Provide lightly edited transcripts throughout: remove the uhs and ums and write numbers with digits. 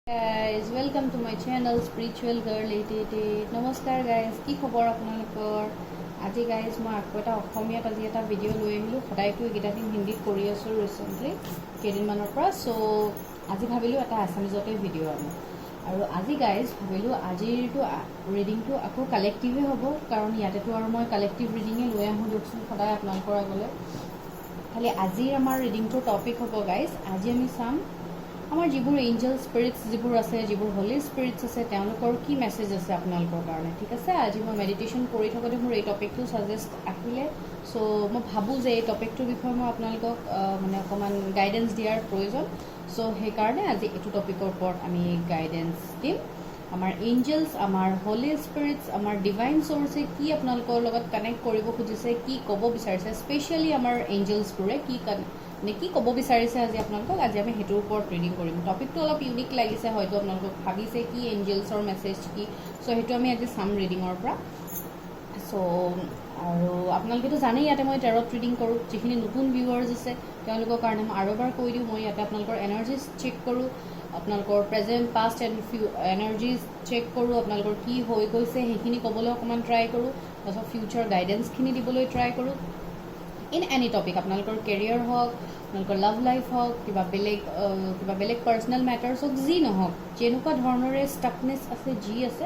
Guys, welcome to my channel Spiritual Girl 88. নমস্কাৰ guys, কি খবৰ আপোনালোকৰ? আজি গাইজ মই আকৌ এটা অসমীয়াত আজি এটা ভিডিঅ' লৈ আহিলোঁ। সদায়তো এইকেইটা দিন হিন্দীত কৰি আছোঁ ৰিচেণ্টলি কেইদিনমানৰ পৰা। চ' আজি ভাবিলোঁ এটা আছামিজতে ভিডিঅ' আনো। আৰু আজি গাইজ ভাবিলোঁ আজিৰটো ৰিডিংটো আকৌ কালেক্টিভে হ'ব, কাৰণ ইয়াতেতো আৰু মই কালেক্টিভ ৰিডিঙে লৈ আহোঁ দিয়কচোন সদায় আপোনালোকৰ আগলৈ। খালি আজিৰ আমাৰ ৰিডিংটোৰ টপিক হ'ব গাইজ, আজি আমি চাম আমাৰ যিবোৰ এঞ্জেল স্পিৰিটছ যিবোৰ আছে, যিবোৰ হলি স্পিৰিটছ আছে, তেওঁলোকৰ কি মেছেজ আছে আপোনালোকৰ কাৰণে। ঠিক আছে, আজি মই মেডিটেশ্যন কৰি থাকোঁতে মোৰ এই টপিকটো ছাজেষ্ট আহিলে। চ' মই ভাবোঁ যে এই টপিকটোৰ বিষয়ে মই আপোনালোকক মানে অকণমান গাইডেঞ্চ দিয়াৰ প্ৰয়োজন। চ' সেইকাৰণে আজি এইটো টপিকৰ ওপৰত আমি গাইডেঞ্চ দিম। আমাৰ এঞ্জেলছ, আমাৰ হলি স্পিৰিটছ, আমাৰ ডিভাইন চ'ৰ্চে কি আপোনালোকৰ লগত কানেক্ট কৰিব খুজিছে, কি ক'ব বিচাৰিছে, স্পেচিয়েলি আমাৰ এঞ্জেলছবোৰে কি ক'ব বিচাৰিছে আজি আপোনালোকক, আজি আমি সেইটোৰ ওপৰত ৰিডিং কৰিম। টপিকটো অলপ ইউনিক লাগিছে, হয়তো আপোনালোকক ভাবিছে কি এঞ্জেলছৰ মেছেজ কি। চ' সেইটো আমি আজি চাম ৰিডিঙৰ পৰা। চ' আৰু আপোনালোকেতো জানেই ইয়াতে মই টেৰট ৰিডিং কৰোঁ। যিখিনি নতুন ভিউৱাৰ্ছ আছে তেওঁলোকৰ কাৰণে মই আৰু এবাৰ কৈ দিওঁ, মই ইয়াতে আপোনালোকৰ এনাৰ্জিজ চেক কৰোঁ, আপোনালোকৰ প্ৰেজেণ্ট পাষ্ট এণ্ড এনাৰ্জিজ চেক কৰোঁ, আপোনালোকৰ কি হৈ গৈছে সেইখিনি ক'বলৈ অকণমান ট্ৰাই কৰোঁ, তাৰপিছত ফিউচাৰ গাইডেঞ্চখিনি দিবলৈ ট্ৰাই কৰোঁ। ইন এনি টপিক, আপোনালোকৰ কেৰিয়াৰ হওক, আপোনালোকৰ লাভ লাইফ হওক, কিবা বেলেগ পাৰ্চনেল মেটাৰ্ছ হওক, যি নহওক, যেনেকুৱা ধৰণৰে ষ্টাকনেছ আছে যি আছে,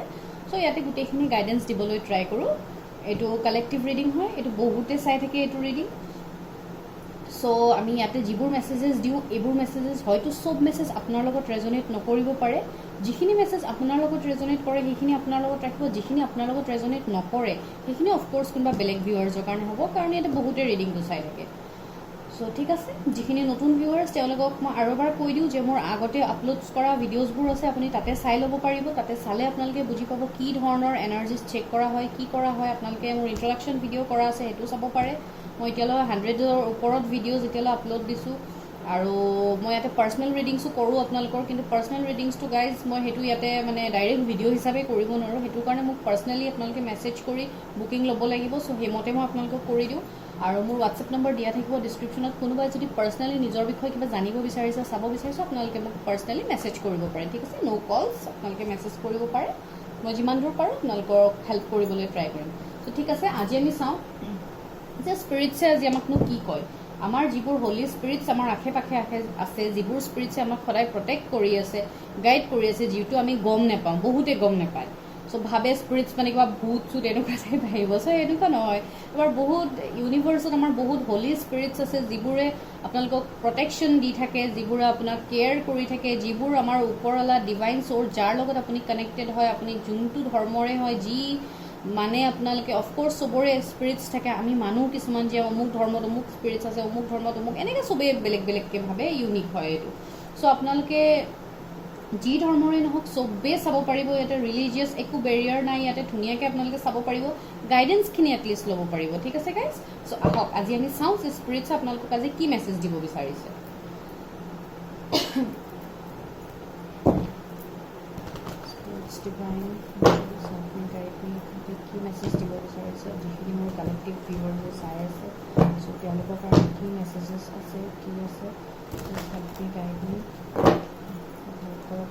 চ' ইয়াতে গোটেইখিনি গাইডেঞ্চ দিবলৈ ট্ৰাই কৰোঁ। এইটো কালেক্টিভ ৰিডিং হয়, এইটো বহুতে চাই থাকে এইটো ৰিডিং। চ' আমি ইয়াতে যিবোৰ মেছেজেছ দিওঁ, এইবোৰ মেছেজেছ হয়তো চব মেছেজ আপোনাৰ লগত ৰেজনেট নকৰিব পাৰে। যিখিনি মেছেজ আপোনাৰ লগত ৰেজনেট কৰে সেইখিনি আপোনাৰ লগত ৰাখিব, যিখিনি আপোনাৰ লগত ৰেজনেট নকৰে সেইখিনি অফক'ৰ্ছ কোনোবা বেলেগ ভিউৱাৰ্ছৰ কাৰণে হ'ব, কাৰণ ইয়াতে বহুতে ৰিডিংটো চাই থাকে। চ' ঠিক আছে, যিখিনি নতুন ভিউৱাৰ্ছ তেওঁলোকক মই আৰু এবাৰ কৈ দিওঁ যে মোৰ আগতে আপলোড কৰা ভিডিঅ'জবোৰ আছে, আপুনি তাতে চাই ল'ব পাৰিব। তাতে চালে আপোনালোকে বুজি পাব কি ধৰণৰ এনাৰ্জিজ চেক কৰা হয়, কি কৰা হয়। আপোনালোকে মোৰ ইন্ট্ৰডাকশ্যন ভিডিঅ' কৰা আছে, সেইটো চাব পাৰে। মই এতিয়ালৈ 100ৰ ওপৰত ভিডিঅ'জ এতিয়ালৈ আপলোড দিছোঁ। আৰু মই ইয়াতে পাৰ্চনেল ৰিডিংছো কৰোঁ আপোনালোকৰ, কিন্তু পাৰ্চনেল ৰিডিংছটো গাইজ মই সেইটো ইয়াতে মানে ডাইৰেক্ট ভিডিঅ' হিচাপে কৰিব নোৱাৰোঁ। সেইটো কাৰণে মোক পাৰ্চনেলি আপোনালোকে মেছেজ কৰি বুকিং ল'ব লাগিব। চ' সেইমতে মই আপোনালোকক কৰি দিওঁ। আৰু মোৰ হোৱাটছএপ নম্বৰ দিয়া থাকিব ডিছক্ৰিপশ্যনত। কোনোবাই যদি পাৰ্চনেলি নিজৰ বিষয়ে কিবা জানিব বিচাৰিছে, চাব বিচাৰিছে, আপোনালোকে মোক পাৰ্চনেলি মেছেজ কৰিব পাৰে। ঠিক আছে, ন' কলছ, আপোনালোকে মেছেজ কৰিব পাৰে। মই যিমান দূৰ পাৰোঁ আপোনালোকক হেল্প কৰিবলৈ ট্ৰাই কৰিম। ত' ঠিক আছে, আজি আমি চাওঁ যে স্পিৰিটছে আজি আমাকনো কি কয়। আমাৰ যিবোৰ হলি স্পিৰিটছ আমাৰ আশে পাশে আছে, যিবোৰ স্পিৰিটছে আমাক সদায় প্ৰটেক্ট কৰি আছে, গাইড কৰি আছে, যিটো আমি গম নাপাওঁ, বহুতে গম নাপায়। চ' ভাবে স্পিৰিটছ মানে কিবা ভূত চুত এনেকুৱা টাইপ আহিব। চ' এনেকুৱা নহয়, আমাৰ বহুত ইউনিভাৰ্চত আমাৰ বহুত হলি স্পিৰিটছ আছে, যিবোৰে আপোনালোকক প্ৰটেকশ্যন দি থাকে, যিবোৰে আপোনাক কেয়াৰ কৰি থাকে, যিবোৰ আমাৰ ওপৰৱালা ডিভাইন চ'ৰ্চ, যাৰ লগত আপুনি কানেক্টেড হয়, আপুনি যোনটো ধৰ্মৰে হয়, যি মানে আপোনালোকে অফক'ৰ্ছ চবৰে স্পিৰিটছ থাকে। আমি মানুহ কিছুমান যে অমুক ধৰ্মত অমুক স্পিৰিটছ আছে, অমুক ধৰ্মত অমুক, এনেকৈ চবেই বেলেগ বেলেগকৈ ভাবে, ইউনিক হয় এইটো। চ' আপোনালোকে যি ধৰ্মৰে নহওক চবেই চাব পাৰিব। ইয়াতে ৰিলিজিয়াছ একো বেৰিয়াৰ নাই, ইয়াতে ধুনীয়াকৈ আপোনালোকে চাব পাৰিব, গাইডেঞ্চখিনি এটলিষ্ট ল'ব পাৰিব। ঠিক আছে গাইজ, চ' আহক আজি আমি চাওঁ যে স্পিৰিটছে আপোনালোকক আজি কি মেছেজ দিব বিচাৰিছে। ডিভাইন কি মেছেজ দিব বিচাৰিছে, যিখিনি মোৰ কালেক্টিভ ভিউৱাৰ্ছে চাই আছে, চ' তেওঁলোকৰ কাৰণে কি মেছেজেছ আছে, কি আছে, গাইড মি,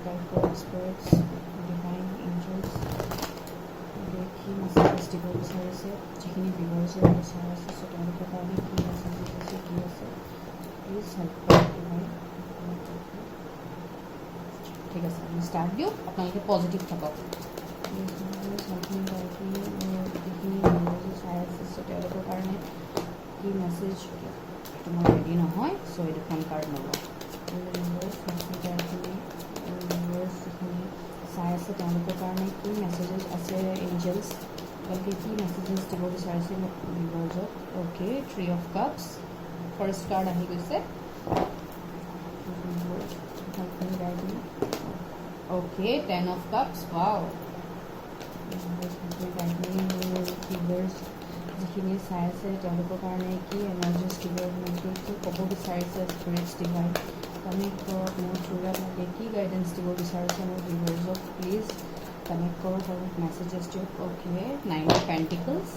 গাইড কৰক স্পিৰিটছ, ডিভাইন এঞ্জেলছ, কি মেছেজেছ দিব বিচাৰিছে, যিখিনি ভিউৱাৰ্ছে চাই আছে, চ' তেওঁলোকৰ কাৰণে কি মেছেজেছ আছে, কি আছে, প্লিজ হেল্প কৰক ডিভাইন। ঠিক আছে, আমি ষ্টাৰ্ট দিওঁ, আপোনালোকে পজিটিভ থাকক। যিখিনি ভিউৱাৰ্ছে চাই আছে, চ' তেওঁলোকৰ কাৰণে কি মেছেজ, এইটো মই ৰেডি নহয়, চ' এই দুখন কাৰ্ড নলওঁ। যিখিনি চাই আছে তেওঁলোকৰ কাৰণে কি মেছেজেছ আছে, এঞ্জেলছ তেওঁলোকে কি মেছেজেছ দিব বিচাৰিছে ভিউৱাৰ্ছক। Okay, 3 of Cups, first card আহি গৈছে। Okay, 10 of Cups, wow. Viewers যিখিনি চাই আছে তেওঁলোকৰ কাৰণে কি এনাৰ্জিজ দিব, কি ক'ব বিচাৰিছে স্পিৰিটছ ডিভাইন, কানেক্ট কৰক মোৰ থ্ৰুত। আপোনালোকে কি গাইডেঞ্চ দিব বিচাৰিছে মোৰ ভিউৱাৰ্ছক, প্লিজ কানেক্ট কৰক আৰু মেছেজেছ দিয়ক। অ'কে, 9 of Pentacles,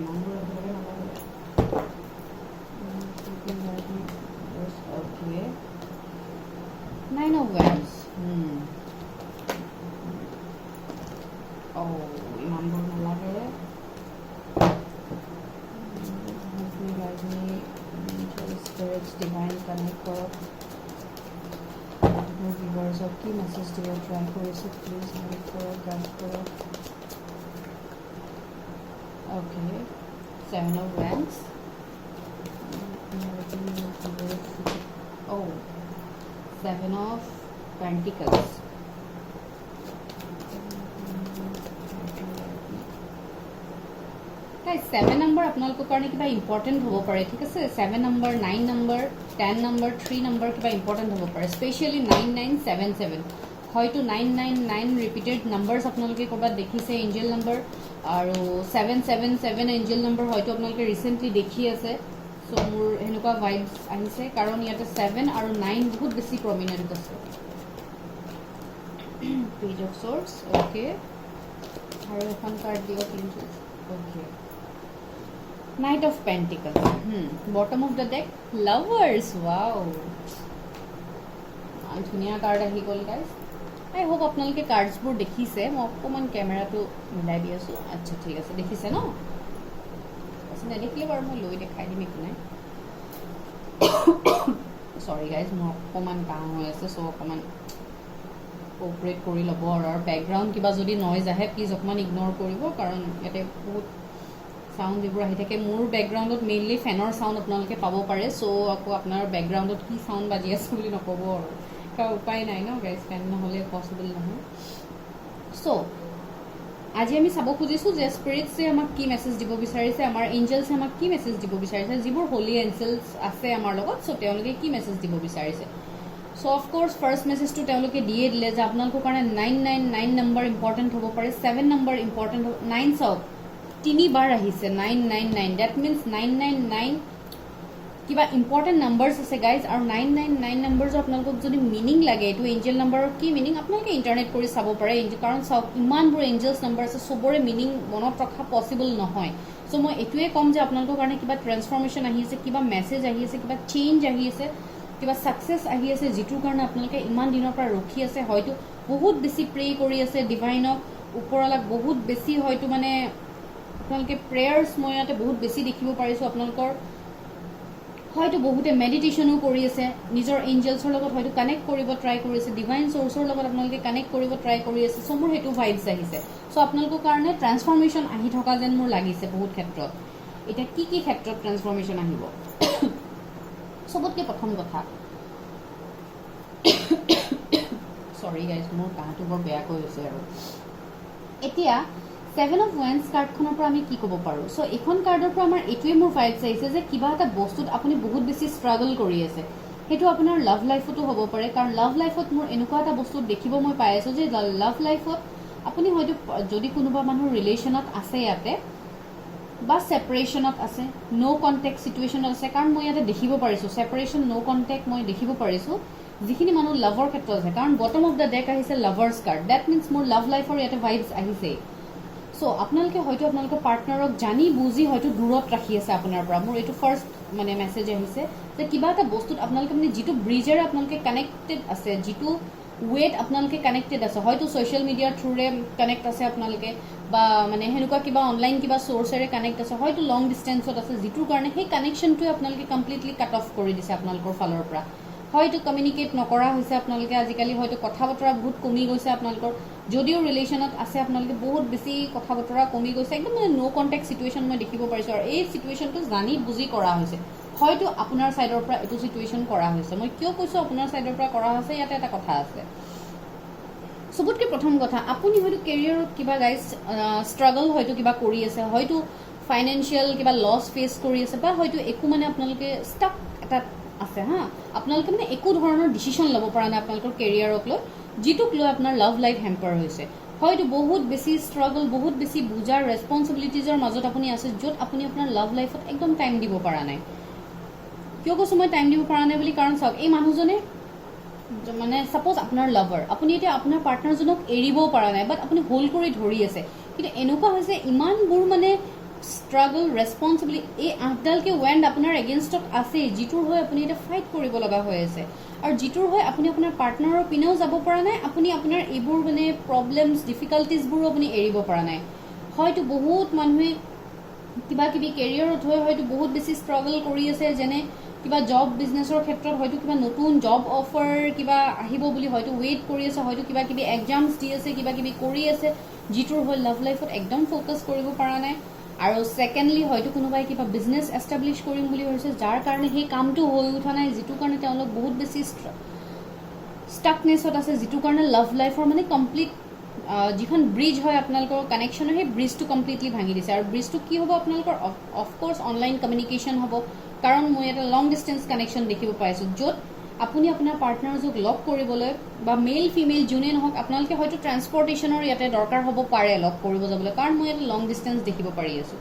ইমানবোৰ একেলগে নালাগে। Okay, 9 of Wands. Oh, ইমানবোৰ নালাগে. Guide me, angel spirits, divine connect কৰক. মোৰ ভিউৱাৰ্ছক কি মেছেজ দিব ট্ৰাই কৰিছে, প্লিজ হেল্প কৰক, গাইড কৰক. Okay, 7 of Wands. Oh, 7 of Pentacles. Guys, 7 number আপোনালোকৰ কাৰণে কিবা ইম্পৰ্টেণ্ট হ'ব পাৰে, ঠিক আছে. 7 number, 9 number, 10 number, 3 number কিবা ইম্পৰ্টেণ্ট হ'ব পাৰে, স্পেচিয়েলি 9977. হয়তো 999 ৰিপিটেড নাম্বাৰ্ছ আপোনালোকে ক'ৰবাত দেখিছে এঞ্জেল নাম্বাৰ, আৰু 777 এঞ্জেল নাম্বাৰ হয়তো আপোনালোকে ৰিচেণ্টলি দেখি আছে. চ' মোৰ সেনেকুৱা ভাইবছ আহিছে, কাৰণ ইয়াতে 7 আৰু 9 বহুত বেছি প্ৰমিনেণ্ট আছে. Page of sorts. অ'কে, আৰু এখন কাৰ্ড দিয়ক please. Okay, Knight of Pentacles. Bottom of the deck, Lovers. Wow, ধুনীয়া কাৰ্ড আহি গ'ল গাইজ. আই হোপ আপোনালোকে কাৰ্ডছবোৰ দেখিছে. মই অকণমান কেমেৰাটো মিলাই দি আছোঁ. আচ্ছা, ঠিক আছে, দেখিছে ন? নেদেখিলে বাৰু মই লৈ দেখাই দিম, একো নাই. চৰি গাইজ, মোৰ অকণমান কাম হৈ আছে, চ' অকণমান কোঅপাৰেট কৰি ল'ব. আৰু বেকগ্ৰাউণ্ড কিবা যদি নইজ আহে প্লিজ অকণমান ইগন'ৰ কৰিব, কাৰণ ইয়াতে বহুত চাউণ্ড এইবোৰ আহি থাকে. মোৰ বেকগ্ৰাউণ্ডত মেইনলি ফেনৰ চাউণ্ড আপোনালোকে পাব পাৰে, চ' আকৌ আপোনাৰ বেকগ্ৰাউণ্ডত কি চাউণ্ড বাজি আছে বুলি নক'ব আৰু, কাৰণ উপায় নাই ন গাইজ, ফেন নহ'লে পচিবল নহয়. চ' আজি আমি চাব খুজিছোঁ যে স্পিৰিটছে আমাক কি মেছেজ দিব বিচাৰিছে, আমাৰ এঞ্জেলছে আমাক কি মেছেজ দিব বিচাৰিছে, যিবোৰ হলি এঞ্জেলছ আছে আমাৰ লগত, চ' তেওঁলোকে কি মেছেজ দিব বিচাৰিছে. চ' অফক'ৰ্ছ ফাৰ্ষ্ট মেছেজটো তেওঁলোকে দিয়ে দিলে যে আপোনালোকৰ কাৰণে 999 নম্বৰ ইম্পৰ্টেণ্ট হ'ব পাৰে, 7 নম্বৰ ইম্পৰ্টেণ্ট হ'ব. 9 চাওক, 3 বাৰ আহিছে 999. ডেট মিনছ 999 কিবা ইম্পৰ্টেণ্ট নাম্বাৰ্ছ আছে গাইজ. আৰু 999 নাম্বাৰ্ছ আপোনালোকক যদি মিনিং লাগে, এইটো এঞ্জেল নাম্বাৰৰ কি মিনিং আপোনালোকে ইণ্টাৰনেট কৰি চাব পাৰে. কাৰণ চাওক, ইমানবোৰ এঞ্জেলছ নাম্বাৰ আছে, চবৰে মিনিং মনত ৰখা পচিবল নহয়. চ' মই এইটোৱে ক'ম যে আপোনালোকৰ কাৰণে কিবা ট্ৰেন্সফৰ্মেশ্যন আহি আছে, কিবা মেছেজ আহি আছে, কিবা চেঞ্জ আহি আছে, কিবা ছাকচেছ আহি আছে, যিটোৰ কাৰণে আপোনালোকে ইমান দিনৰ পৰা ৰখি আছে. হয়তো বহুত বেছি প্ৰে কৰি আছে ডিভাইনক, ওপৰৱালাক বহুত বেছি, হয়তো মানে আপোনালোকে প্ৰেয়াৰ্ছ মই ইয়াতে বহুত বেছি দেখিব পাৰিছোঁ. আপোনালোকৰ হয়তো বহুতে মেডিটেশ্যনো কৰি আছে, নিজৰ এঞ্জেলছৰ লগত হয়তো কানেক্ট কৰিব ট্ৰাই কৰিছে, ডিভাইন চ'ৰ্চৰ লগত আপোনালোকে কানেক্ট কৰিব ট্ৰাই কৰি আছে. চ' মোৰ সেইটো ভাইবছ আহিছে. চ' আপোনালোকৰ কাৰণে ট্ৰান্সফৰ্মেশ্যন আহি থকা যেন মোৰ লাগিছে বহুত ক্ষেত্ৰত. এতিয়া কি কি ক্ষেত্ৰত ট্ৰান্সফৰ্মেশ্যন আহিব? চবতকৈ প্ৰথম কথা, চৰি গাইজ, মোৰ কাহটো বৰ বেয়াকৈ হৈছে. আৰু এতিয়া 7 of Wands কাৰ্ডখনৰ পৰা আমি কি ক'ব পাৰোঁ? চ' এইখন কাৰ্ডৰ পৰা আমাৰ এইটোৱে মোৰ ভাইবছ আহিছে যে কিবা এটা বস্তুত আপুনি বহুত বেছি ষ্ট্ৰাগল কৰি আছে. সেইটো আপোনাৰ লাভ লাইফতো হ'ব পাৰে, কাৰণ লাভ লাইফত মোৰ এনেকুৱা এটা বস্তু দেখিব মই পাই আছোঁ যে লাভ লাইফত আপুনি হয়তো যদি কোনোবা মানুহৰ ৰিলেশ্যনত আছে ইয়াতে, বা ছেপাৰেশ্যনত আছে, ন' কণ্টেক্ট ছিটুৱেশ্যনত আছে, কাৰণ মই ইয়াতে দেখিব পাৰিছোঁ ছেপাৰেশ্যন, ন' কণ্টেক্ট মই দেখিব পাৰিছোঁ যিখিনি মানুহ লাভৰ ক্ষেত্ৰত আছে. কাৰণ বটম অফ দ্য ডেক আহিছে লাভাৰ্ছ কাৰ্ড. ডেট মিনছ মোৰ লাভ লাইফৰ ইয়াতে ভাইবছ আহিছে. চ' আপোনালোকে হয়তো আপোনালোকৰ পাৰ্টনাৰক জানি বুজি হয়তো দূৰত ৰাখি আছে আপোনাৰ পৰা. মোৰ এইটো ফাৰ্ষ্ট মানে মেছেজ আহিছে যে কিবা এটা বস্তুত আপোনালোকে মানে যিটো ব্ৰিজেৰে আপোনালোকে কানেক্টেড আছে, যিটো ৱেত আপোনালোকে কানেক্টেড আছে, হয়তো ছ'চিয়েল মিডিয়াৰ থ্ৰুৰে কানেক্ট আছে আপোনালোকে, বা মানে সেনেকুৱা কিবা অনলাইন কিবা চ'ৰ্চেৰে কানেক্ট আছে, হয়তো লং ডিষ্টেঞ্চত আছে, যিটোৰ কাৰণে সেই কানেকশ্যনটোৱে আপোনালোকে কমপ্লিটলি কাট অফ কৰি দিছে আপোনালোকৰ ফালৰ পৰা. হয়তো কমিউনিকেট নকৰা হৈছে আপোনালোকে আজিকালি, হয়তো কথা বতৰা বহুত কমি গৈছে আপোনালোকৰ. যদিও ৰিলেশ্যনত আছে আপোনালোকে বহুত বেছি কথা বতৰা কমি গৈছে, একদম মানে ন' কণ্টেক্ট ছিটুৱেশ্যন মই দেখিব পাৰিছোঁ. আৰু এই ছিটুৱেশ্যনটো জানি বুজি কৰা হৈছে, হয়তো আপোনাৰ ছাইডৰ পৰা এইটো ছিটুৱেশ্যন কৰা হৈছে. মই কিয় কৈছোঁ আপোনাৰ ছাইডৰ পৰা কৰা হৈছে, ইয়াতে এটা কথা আছে. চবতকৈ প্ৰথম কথা, আপুনি হয়তো কেৰিয়াৰত কিবা গাইজ ষ্ট্ৰাগল হয়তো কিবা কৰি আছে, হয়তো ফাইনেন্সিয়েল কিবা লছ ফেচ কৰি আছে, বা হয়তো একো মানে আপোনালোকে ষ্টাক এটা আছে হা, আপোনালোকে মানে একো ধৰণৰ ডিচিশ্যন ল'ব পৰা নাই আপোনালোকৰ কেৰিয়াৰক লৈ, যিটোক লৈ আপোনাৰ লাভ লাইফ হেম্পাৰ হৈছে. হয়তো বহুত বেছি ষ্ট্ৰাগল, বহুত বেছি বুজাৰ ৰেছপনচিবিলিটিজৰ মাজত আপুনি আছে, য'ত আপুনি আপোনাৰ লাভ লাইফত একদম টাইম দিব পৰা নাই. কিয় কৈছোঁ মই টাইম দিব পৰা নাই বুলি? কাৰণ চাওক, এই মানুহজনে মানে ছাপ'জ আপোনাৰ লাভাৰ, আপুনি এতিয়া আপোনাৰ পাৰ্টনাৰজনক এৰিবও পৰা নাই, বাট আপুনি হোল্ড কৰি ধৰি আছে. কিন্তু এনেকুৱা হৈছে ইমানবোৰ মানে ষ্ট্ৰাগল, ৰেছপনচিবিলিটি, এই 8ডালকে ৱেণ্ড আপোনাৰ এগেইনষ্টত আছে, যিটোৰ হৈ আপুনি এতিয়া ফাইট কৰিব লগা হৈ আছে. আৰু যিটোৰ হয় আপুনি আপোনাৰ পাৰ্টনাৰৰ পিনেও যাব পৰা নাই, আপুনি আপোনাৰ এইবোৰ মানে প্ৰব্লেমছ ডিফিকাল্টিজবোৰো আপুনি এৰিব পৰা নাই। হয়তো বহুত মানুহে কিবা কিবি কেৰিয়াৰত হৈ হয়তো বহুত বেছি ষ্ট্ৰাগল কৰি আছে, যেনে কিবা জব বিজনেছৰ ক্ষেত্ৰত হয়তো কিবা নতুন জব অফাৰ কিবা আহিব বুলি হয়তো ৱেইট কৰি আছে, হয়তো কিবা কিবি এক্সামছ দি আছে, কিবা কিবি কৰি আছে, যিটোৰ হয় লাভ লাইফত একদম ফ'কাছ কৰিব পৰা নাই। আৰু ছেকেণ্ডলি হয়তো কোনোবাই কিবা বিজনেছ এষ্টাব্লিছ কৰিম বুলি ভাবিছে, যাৰ কাৰণে সেই কামটো হৈ উঠা নাই, যিটোৰ কাৰণে তেওঁলোক বহুত বেছি ষ্টাকনেছত আছে, যিটোৰ কাৰণে লাভ লাইফৰ মানে কমপ্লিট যিখন ব্ৰিজ হয় আপোনালোকৰ কানেকশ্যনৰ, সেই ব্ৰিজটো কমপ্লিটলি ভাঙি দিছে। আৰু ব্ৰিজটো কি হ'ব আপোনালোকৰ? অফক'ৰ্ছ অনলাইন কমিউনিকেশ্যন হ'ব, কাৰণ মই এটা লং ডিষ্টেঞ্চ কানেকশ্যন দেখিব পাইছোঁ, য'ত আপুনি আপোনাৰ পাৰ্টনাৰযোগ লগ কৰিবলৈ বা মেইল ফিমেইল যোনে নহওক, আপোনালোকে হয়তো ট্ৰান্সপৰ্টেশ্যনৰ ইয়াতে দৰকাৰ হ'ব পাৰে লগ কৰিব যাবলৈ, কাৰণ মই ইয়াতে লং ডিষ্টেঞ্চ দেখিব পাৰি আছোঁ।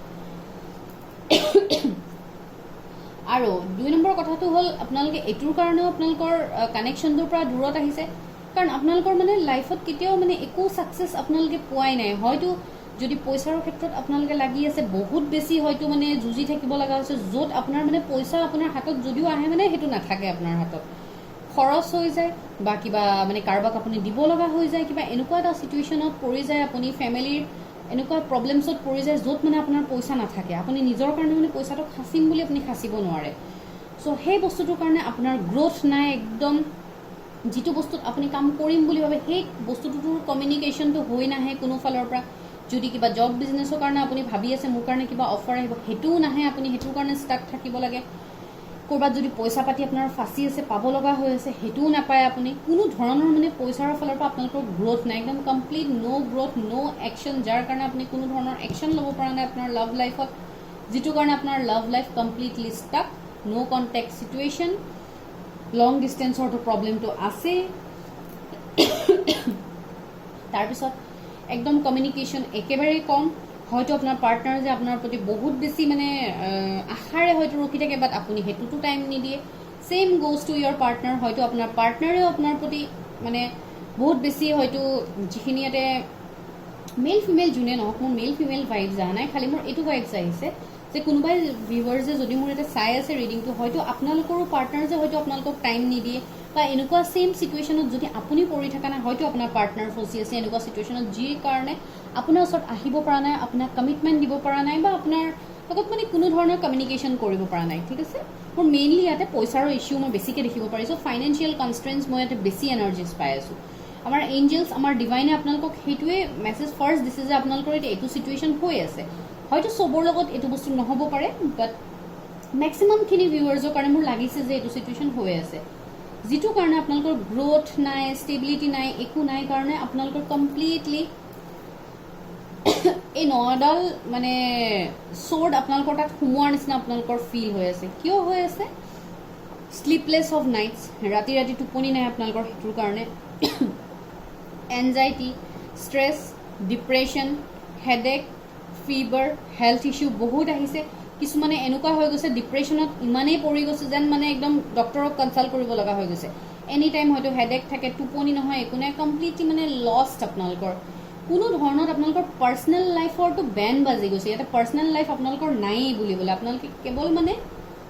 আৰু 2 নম্বৰ কথাটো হ'ল আপোনালোকে এইটোৰ কাৰণেও আপোনালোকৰ কানেকশ্যনটোৰ পৰা দূৰত আহিছে, কাৰণ আপোনালোকৰ মানে লাইফত কেতিয়াও মানে একো ছাকচেছ আপোনালোকে পোৱাই নাই। হয়তো যদি পইচাৰ ক্ষেত্ৰত আপোনালোকে লাগি আছে, বহুত বেছি হয়তো মানে যুঁজি থাকিব লগা হৈছে, য'ত আপোনাৰ মানে পইচা আপোনাৰ হাতত যদিও আহে মানে সেইটো নাথাকে আপোনাৰ হাতত, খৰচ হৈ যায় বা কিবা মানে কাৰোবাক আপুনি দিব লগা হৈ যায়, কিবা এনেকুৱা এটা চিটুৱেশ্যনত পৰি যায়, আপুনি ফেমিলিৰ এনেকুৱা প্ৰব্লেমছত পৰি যায় য'ত মানে আপোনাৰ পইচা নাথাকে, আপুনি নিজৰ কাৰণে মানে পইচাটো সাঁচিম বুলি আপুনি সাঁচিব নোৱাৰে। চ' সেই বস্তুটোৰ কাৰণে আপোনাৰ গ্ৰ'থ নাই একদম। যিটো বস্তুত আপুনি কাম কৰিম বুলি ভাবে সেই বস্তুটোৰ কমিউনিকেশ্যনটো হৈ নাহে কোনো ফালৰ পৰা। যদি কিবা জব বিজনেছৰ কাৰণে আপুনি ভাবি আছে মোৰ কাৰণে কিবা অফাৰ আহিব, সেইটোও নাহে, আপুনি সেইটোৰ কাৰণে ষ্টাক থাকিব লাগে। ক'ৰবাত যদি পইচা পাতি আপোনাৰ ফাঁচি আছে, পাব লগা হৈ আছে, সেইটোও নাপায় আপুনি। কোনো ধৰণৰ মানে পইচাৰ ফালৰ পৰা আপোনালোকৰ গ্ৰ'থ নাই, একদম কমপ্লিট ন' গ্ৰ'থ ন' একশ্যন, যাৰ কাৰণে আপুনি কোনো ধৰণৰ একশ্যন ল'ব পৰা নাই আপোনাৰ লাভ লাইফত, যিটো কাৰণে আপোনাৰ লাভ লাইফ কমপ্লিটলি ষ্টাক, ন' কণ্টেক্ট চিটুৱেশ্যন, লং ডিষ্টেঞ্চৰটো প্ৰব্লেমটো আছেই। তাৰপিছত একদম কমিউনিকেশ্যন একেবাৰেই কম। হয়তো আপোনাৰ পাৰ্টনাৰ যে আপোনাৰ প্ৰতি বহুত বেছি মানে আশাৰে হয়তো ৰখি থাকে, বাট আপুনি সেইটোতো টাইম নিদিয়ে। Same goes to your partner, হয়তো আপোনাৰ পাৰ্টনাৰেও আপোনাৰ প্ৰতি মানে বহুত বেছি হয়তো, যিখিনি ইয়াতে মেইল ফিমেইল যোনে নহওক, মোৰ মেইল ফিমেইল ভাইবছ অহা নাই, খালি মোৰ এইটো ভাইবছ আহিছে যে কোনোবাই ভিউৱাৰ্ছে যদি মোৰ এটা চাই আছে ৰিডিংটো, হয়তো আপোনালোকৰো পাৰ্টনাৰ যে হয়তো আপোনালোকক টাইম নিদিয়ে, বা এনেকুৱা ছেইম চিটুৱেশ্যনত যদি আপুনি পৰি থকা নাই, হয়তো আপোনাৰ পাৰ্টনাৰ ফচি আছে এনেকুৱা চিটুৱেশ্যনত, যি কাৰণে আপোনাৰ ওচৰত আহিব পৰা নাই, আপোনাক কমিটমেণ্ট দিব পৰা নাই, বা আপোনাৰ লগত মানে কোনো ধৰণৰ কমিউনিকেশ্যন কৰিব পৰা নাই। ঠিক আছে, মোৰ মেইনলি ইয়াতে পইচাৰৰ ইছ্যু মই বেছিকৈ দেখিব পাৰিছোঁ, ফাইনেন্সিয়েল কনষ্ট্ৰেইনছ মই ইয়াতে বেছি এনাৰ্জিজ পাই আছোঁ। আমাৰ এঞ্জেলছ, আমাৰ ডিভাইনে আপোনালোকক সেইটোৱে মেছেজ ফাৰ্ষ্ট দিছে যে আপোনালোকৰ এতিয়া এইটো চিটুৱেশ্যন হৈ আছে। হয়তো চবৰ লগত এইটো বস্তু নহ'ব পাৰে, বাট মেক্সিমামখিনি ভিউৱাৰ্ছৰ কাৰণে মোৰ লাগিছে যে এইটো চিটুৱেশ্যন হৈ আছে, যিটো কাৰণে আপোনালোকৰ গ্ৰ'থ নাই, ষ্টেবিলিটি নাই, একো নাই, কাৰণে আপোনালোকৰ কমপ্লিটলি এই 9ডাল মানে ছৰ্ড আপোনালোকৰ তাত সোমোৱাৰ নিচিনা আপোনালোকৰ ফিল হৈ আছে। কিয় হৈ আছে? শ্লিপলেছ অফ নাইটছ, ৰাতি ৰাতি টোপনি নাই আপোনালোকৰ, সেইটোৰ কাৰণে anxiety, stress, depression, headache, fever, health issue বহুত আহিছে। কিছুমানে এনেকুৱা হৈ গৈছে ডিপ্ৰেশ্যনত ইমানেই পৰি গৈছে যেন মানে একদম ডক্টৰক কনচাল্ট কৰিব লগা হৈ গৈছে। এনি টাইম হয়তো হেডেক থাকে, টোপনি নহয়, একো নাই, কমপ্লিটলি মানে লষ্ট আপোনালোকৰ। কোনো ধৰণত আপোনালোকৰ পাৰ্চনেল লাইফৰটো বেণ্ড বাজি গৈছে। ইয়াতে পাৰ্চনেল লাইফ আপোনালোকৰ নায়েই বুলিবলৈ, আপোনালোকে কেৱল মানে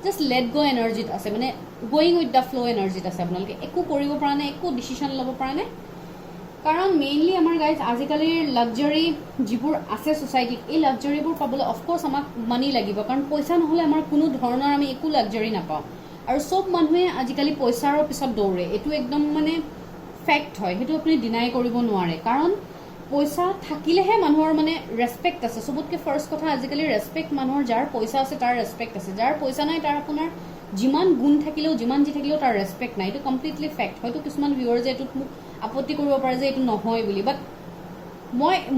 জাষ্ট লেট গ' এনাৰ্জিত আছে, মানে গ'য়িং উইথ দ্য ফ্ল' এনাৰ্জিত আছে। আপোনালোকে একো কৰিব পৰা নাই, একো ডিচিশ্যন ল'ব পৰা নাই, কাৰণ মেইনলি আমাৰ গাইজ আজিকালিৰ লাকজাৰী যিবোৰ আছে ছ'চাইটিত, এই লাকজাৰীবোৰ পাবলৈ অফক'ৰ্ছ আমাক মানি লাগিব, কাৰণ পইচা নহ'লে আমাৰ কোনো ধৰণৰ আমি একো লাকজাৰী নাপাওঁ। আৰু চব মানুহে আজিকালি পইচাৰ পিছত দৌৰে, এইটো একদম মানে ফেক্ট হয়, সেইটো আপুনি ডিনাই কৰিব নোৱাৰে। কাৰণ পইচা থাকিলেহে মানুহৰ মানে ৰেচপেক্ট আছে। চবতকৈ ফাৰ্ষ্ট কথা আজিকালি ৰেচপেক্ট মানুহৰ, যাৰ পইচা আছে তাৰ ৰেচপেক্ট আছে, যাৰ পইচা নাই তাৰ আপোনাৰ যিমান গুণ থাকিলেও যিমান যি থাকিলেও তাৰ ৰেচপেক্ট নাই। এইটো কমপ্লিটলি ফেক্ট। হয়তো কিছুমান ভিউৱাৰ্ছে এইটোত মোক আপত্তি কৰিব পাৰে যে এইটো নহয় বুলি, বাট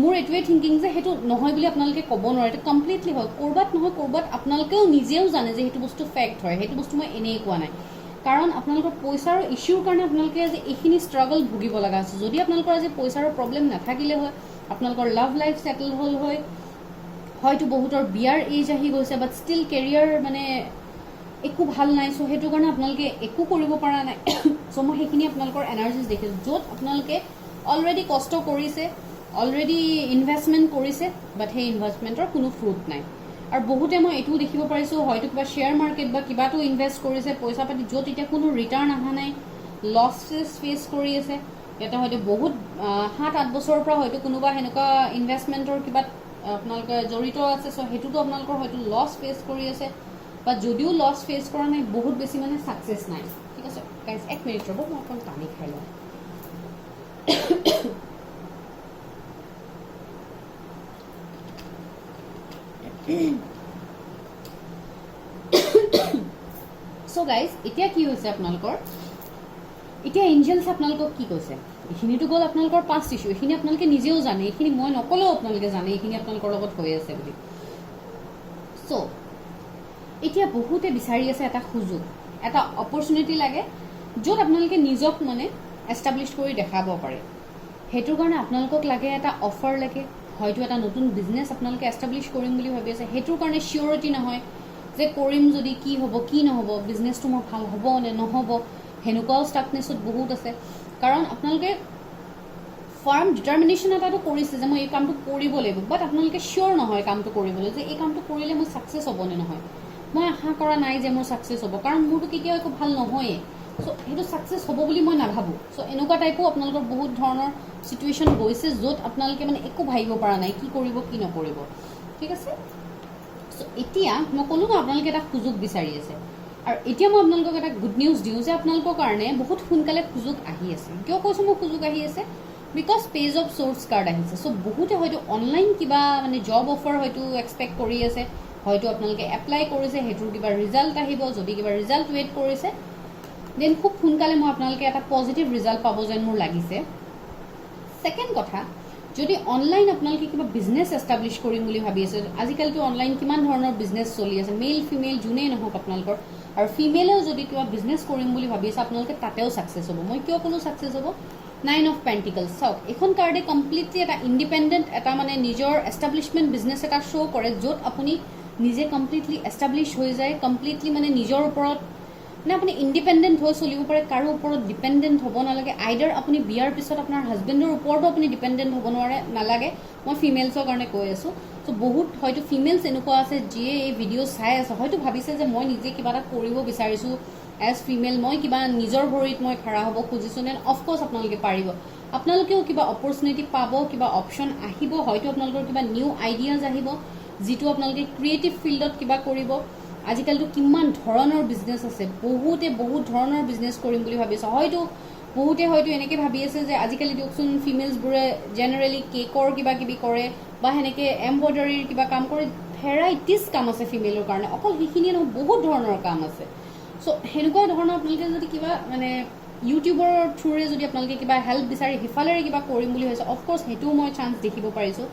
মোৰ এইটোৱে থিংকিং যে সেইটো নহয় বুলি আপোনালোকে ক'ব নোৱাৰে, এইটো কমপ্লিটলি হয়। ক'ৰবাত নহয় ক'ৰবাত আপোনালোকেও নিজেও জানে যে সেইটো বস্তু ফেক্ট হয়, সেইটো বস্তু মই এনেই কোৱা নাই। কাৰণ আপোনালোকৰ পইচাৰ ইছ্যুৰ কাৰণে আপোনালোকে আজি এইখিনি ষ্ট্ৰাগল ভুগিব লগা আছে। যদি আপোনালোকৰ আজি পইচাৰ প্ৰব্লেম নাথাকিলে হয়, আপোনালোকৰ লাভ লাইফ ছেটেল হ'ল হয়, হয়তো বহুতৰ বিয়াৰ এজ আহি গৈছে, বাট ষ্টিল কেৰিয়াৰ মানে একো ভাল নাই। চ' সেইটো কাৰণে আপোনালোকে একো কৰিব পৰা নাই। চ' মই সেইখিনি আপোনালোকৰ এনাৰ্জিজ দেখিছোঁ, য'ত আপোনালোকে অলৰেডি কষ্ট কৰিছে, অলৰেডি ইনভেষ্টমেণ্ট কৰিছে, বাট সেই ইনভেষ্টমেণ্টৰ কোনো ফ্ৰুট নাই। আৰু বহুতে মই এইটোও দেখিব পাৰিছোঁ, হয়তো কিবা শ্বেয়াৰ মাৰ্কেট বা কিবাটো ইনভেষ্ট কৰিছে পইচা পাতি, য'ত এতিয়া কোনো ৰিটাৰ্ণ অহা নাই, লছেছ ফেচ কৰি আছে, ইয়াতে হয়তো বহুত 7-8 বছৰৰ পৰা হয়তো কোনোবা সেনেকুৱা ইনভেষ্টমেণ্টৰ কিবা আপোনালোকে জড়িত আছে, চ' সেইটোতো আপোনালোকৰ হয়তো লছ ফেচ কৰি আছে, বা যদিও লছ ফেচ কৰা নাই বহুত বেছি মানে ছাকচেছ নাই। ঠিক আছে গাইজ, 1 মিনিট ৰ'ব, মই অকণ পানী খাই লওঁ। চ' গাইজ, এতিয়া কি হৈছে আপোনালোকৰ, এতিয়া এঞ্জেলছ আপোনালোকক কি কৈছে, এইখিনিতো গ'ল আপোনালোকৰ পাষ্ট ইছ্যু, এইখিনি আপোনালোকে নিজেও জানে, এইখিনি মই নকলেও আপোনালোকে জানে এইখিনি আপোনালোকৰ লগত হৈ আছে বুলি। চ' এতিয়া বহুতে বিচাৰি আছে এটা সুযোগ, এটা অপৰচুনিটি লাগে য'ত আপোনালোকে নিজক মানে এষ্টাব্লিছ কৰি দেখাব পাৰে। সেইটোৰ কাৰণে আপোনালোকক লাগে এটা অফাৰ লাগে, হয়তো এটা নতুন বিজনেছ আপোনালোকে এষ্টাব্লিছ কৰিম বুলি ভাবি আছে, সেইটোৰ কাৰণে চিয়ৰিটি নহয় যে কৰিম যদি কি হ'ব কি নহ'ব, বিজনেছটো মোৰ ভাল হ'ব নে নহ'ব, সেনেকুৱাও ষ্টাকনেছত বহুত আছে। কাৰণ আপোনালোকে ফাৰ্ম ডিটাৰমিনেশ্যন এটাটো কৰিছে যে মই এই কামটো কৰিব লাগিব, বাট আপোনালোকে চিয়'ৰ নহয় কামটো কৰিবলৈ যে এই কামটো কৰিলে মোৰ ছাকচেছ হ'ব নে নহয়। মই আশা কৰা নাই যে মোৰ ছাকচেছ হ'ব, কাৰণ মোৰতো কেতিয়াও একো ভাল নহয়েই, চ' সেইটো ছাকচেছ হ'ব বুলি মই নাভাবোঁ। চ' এনেকুৱা টাইপো আপোনালোকৰ বহুত ধৰণৰ চিটুৱেশ্যন গৈছে য'ত আপোনালোকে মানে একো ভাবিব পৰা নাই কি কৰিব কি নকৰিব। ঠিক আছে, চ' এতিয়া মই ক'লোঁ ন আপোনালোকে এটা সুযোগ বিচাৰি আছে, আৰু এতিয়া মই আপোনালোকক এটা গুড নিউজ দিওঁ যে আপোনালোকৰ কাৰণে বহুত সোনকালে সুযোগ আহি আছে। কিয় কৈছোঁ মোৰ সুযোগ আহি আছে, because page of source card আহিছে। চ' বহুতে হয়তো অনলাইন কিবা মানে জব অফাৰ হয়তো এক্সপেক্ট কৰি আছে, হয়তো আপোনালোকে এপ্লাই কৰিছে, সেইটোৰ কিবা ৰিজাল্ট আহিব, যদি কিবা ৰিজাল্ট ৱেইট কৰিছে দেন খুব সোনকালে মই আপোনালোকে এটা পজিটিভ ৰিজাল্ট পাব যেন মোৰ লাগিছে। ছেকেণ্ড কথা, যদি অনলাইন আপোনালোকে কিবা বিজনেছ এষ্টাব্লিছ কৰিম বুলি ভাবি আছে, আজিকালিতো অনলাইন কিমান ধৰণৰ বিজনেছ চলি আছে, মেইল ফিমেইল যোনেই নহওক আপোনালোকৰ, আৰু ফিমেলেও যদি কিবা বিজনেছ কৰিম বুলি ভাবি আছে আপোনালোকে তাতেও ছাকচেছ হ'ব। মই কিয় ক'লো ছাকচেছ হ'ব, 9 অফ পেণ্টিকলছ। চাওক, এইখন কাৰ্ডে কমপ্লিটলি এটা ইণ্ডিপেণ্ডেণ্ট এটা মানে নিজৰ এষ্টাব্লিছমেণ্ট বিজনেছ এটা শ্ব' কৰে, য'ত আপুনি নিজে কমপ্লিটলি এষ্টাব্লিছ হৈ যায়, কমপ্লিটলি মানে নিজৰ ওপৰত মানে আপুনি ইণ্ডিপেণ্ডেণ্ট হৈ চলিব পাৰে, কাৰো ওপৰত ডিপেণ্ডেণ্ট হ'ব নালাগে। আইডাৰ আপুনি বিয়াৰ পিছত আপোনাৰ হাজবেণ্ডৰ ওপৰতো আপুনি ডিপেণ্ডেণ্ট হ'ব নালাগে। মই ফিমেলছৰ কাৰণে কৈ আছোঁ। চ' বহুত হয়তো ফিমেলছ এনেকুৱা আছে যিয়ে এই ভিডিঅ' চাই আছে, হয়তো ভাবিছে যে মই নিজে কিবা এটা কৰিব বিচাৰিছোঁ এজ ফিমেল, মই কিবা নিজৰ ভৰিত মই খাৰা হ'ব খুজিছোঁ, দেন অফক'ৰ্ছ আপোনালোকে পাৰিব। আপোনালোকেও কিবা অপৰচুনিটি পাব, কিবা অপশ্যন আহিব, হয়তো আপোনালোকৰ কিবা নিউ আইডিয়াজ আহিব যিটো আপোনালোকে ক্ৰিয়েটিভ ফিল্ডত কিবা কৰিব। আজিকালিতো কিমান ধৰণৰ বিজনেছ আছে, বহুতে বহুত ধৰণৰ বিজনেছ কৰিম বুলি ভাবিছে। বহুতে হয়তো এনেকৈ ভাবি আছে যে আজিকালি দিয়কচোন ফিমেলছবোৰে জেনেৰেলি কেকৰ কিবা কিবি কৰে, বা সেনেকৈ এম্ব্ৰইডাৰীৰ কিবা কাম কৰে, ভেৰাইটিজ কাম আছে ফিমেলৰ কাৰণে, অকল সেইখিনিয়ে নহয় বহুত ধৰণৰ কাম আছে। চ' সেনেকুৱা ধৰণৰ আপোনালোকে যদি কিবা মানে ইউটিউবৰ থ্ৰুৰে যদি আপোনালোকে কিবা হেল্প বিচাৰি সিফালেৰে কিবা কৰিম বুলি ভাবিছে, অফক'ৰ্ছ সেইটোও মই চান্স দেখিব পাৰিছোঁ।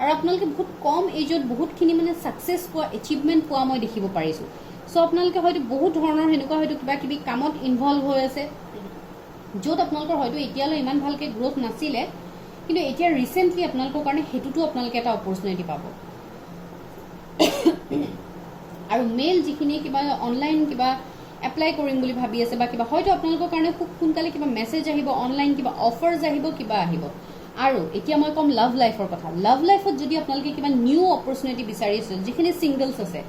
আৰু আপোনালোকে বহুত কম এজত বহুতখিনি মানে ছাকচেছ পোৱা, এচিভমেণ্ট পোৱা মই দেখিব পাৰিছোঁ। চ' আপোনালোকে হয়তো বহুত ধৰণৰ সেনেকুৱা হয়তো কিবা কিবি কামত ইনভলভ হৈ আছে, য'ত আপোনালোকৰ হয়তো এতিয়ালৈ ইমান ভালকৈ গ্ৰ'থ নাছিলে, কিন্তু এতিয়া ৰিচেণ্টলি আপোনালোকৰ কাৰণে সেইটোতো আপোনালোকে এটা অপৰচুনিটি পাব। আৰু মেইল যিখিনি কিবা অনলাইন কিবা এপ্লাই কৰিম বুলি ভাবি আছে, বা কিবা হয়তো আপোনালোকৰ কাৰণে খুব সোনকালে কিবা মেছেজ আহিব, অনলাইন কিবা অফাৰ্ছ আহিব, কিবা আহিব। আৰু এতিয়া মই ক'ম লাভ লাইফৰ কথা। লাভ লাইফত যদি আপোনালোকে কিবা নিউ অপৰচুনিটি বিচাৰি আছে, যিখিনি ছিংগলছ আছে,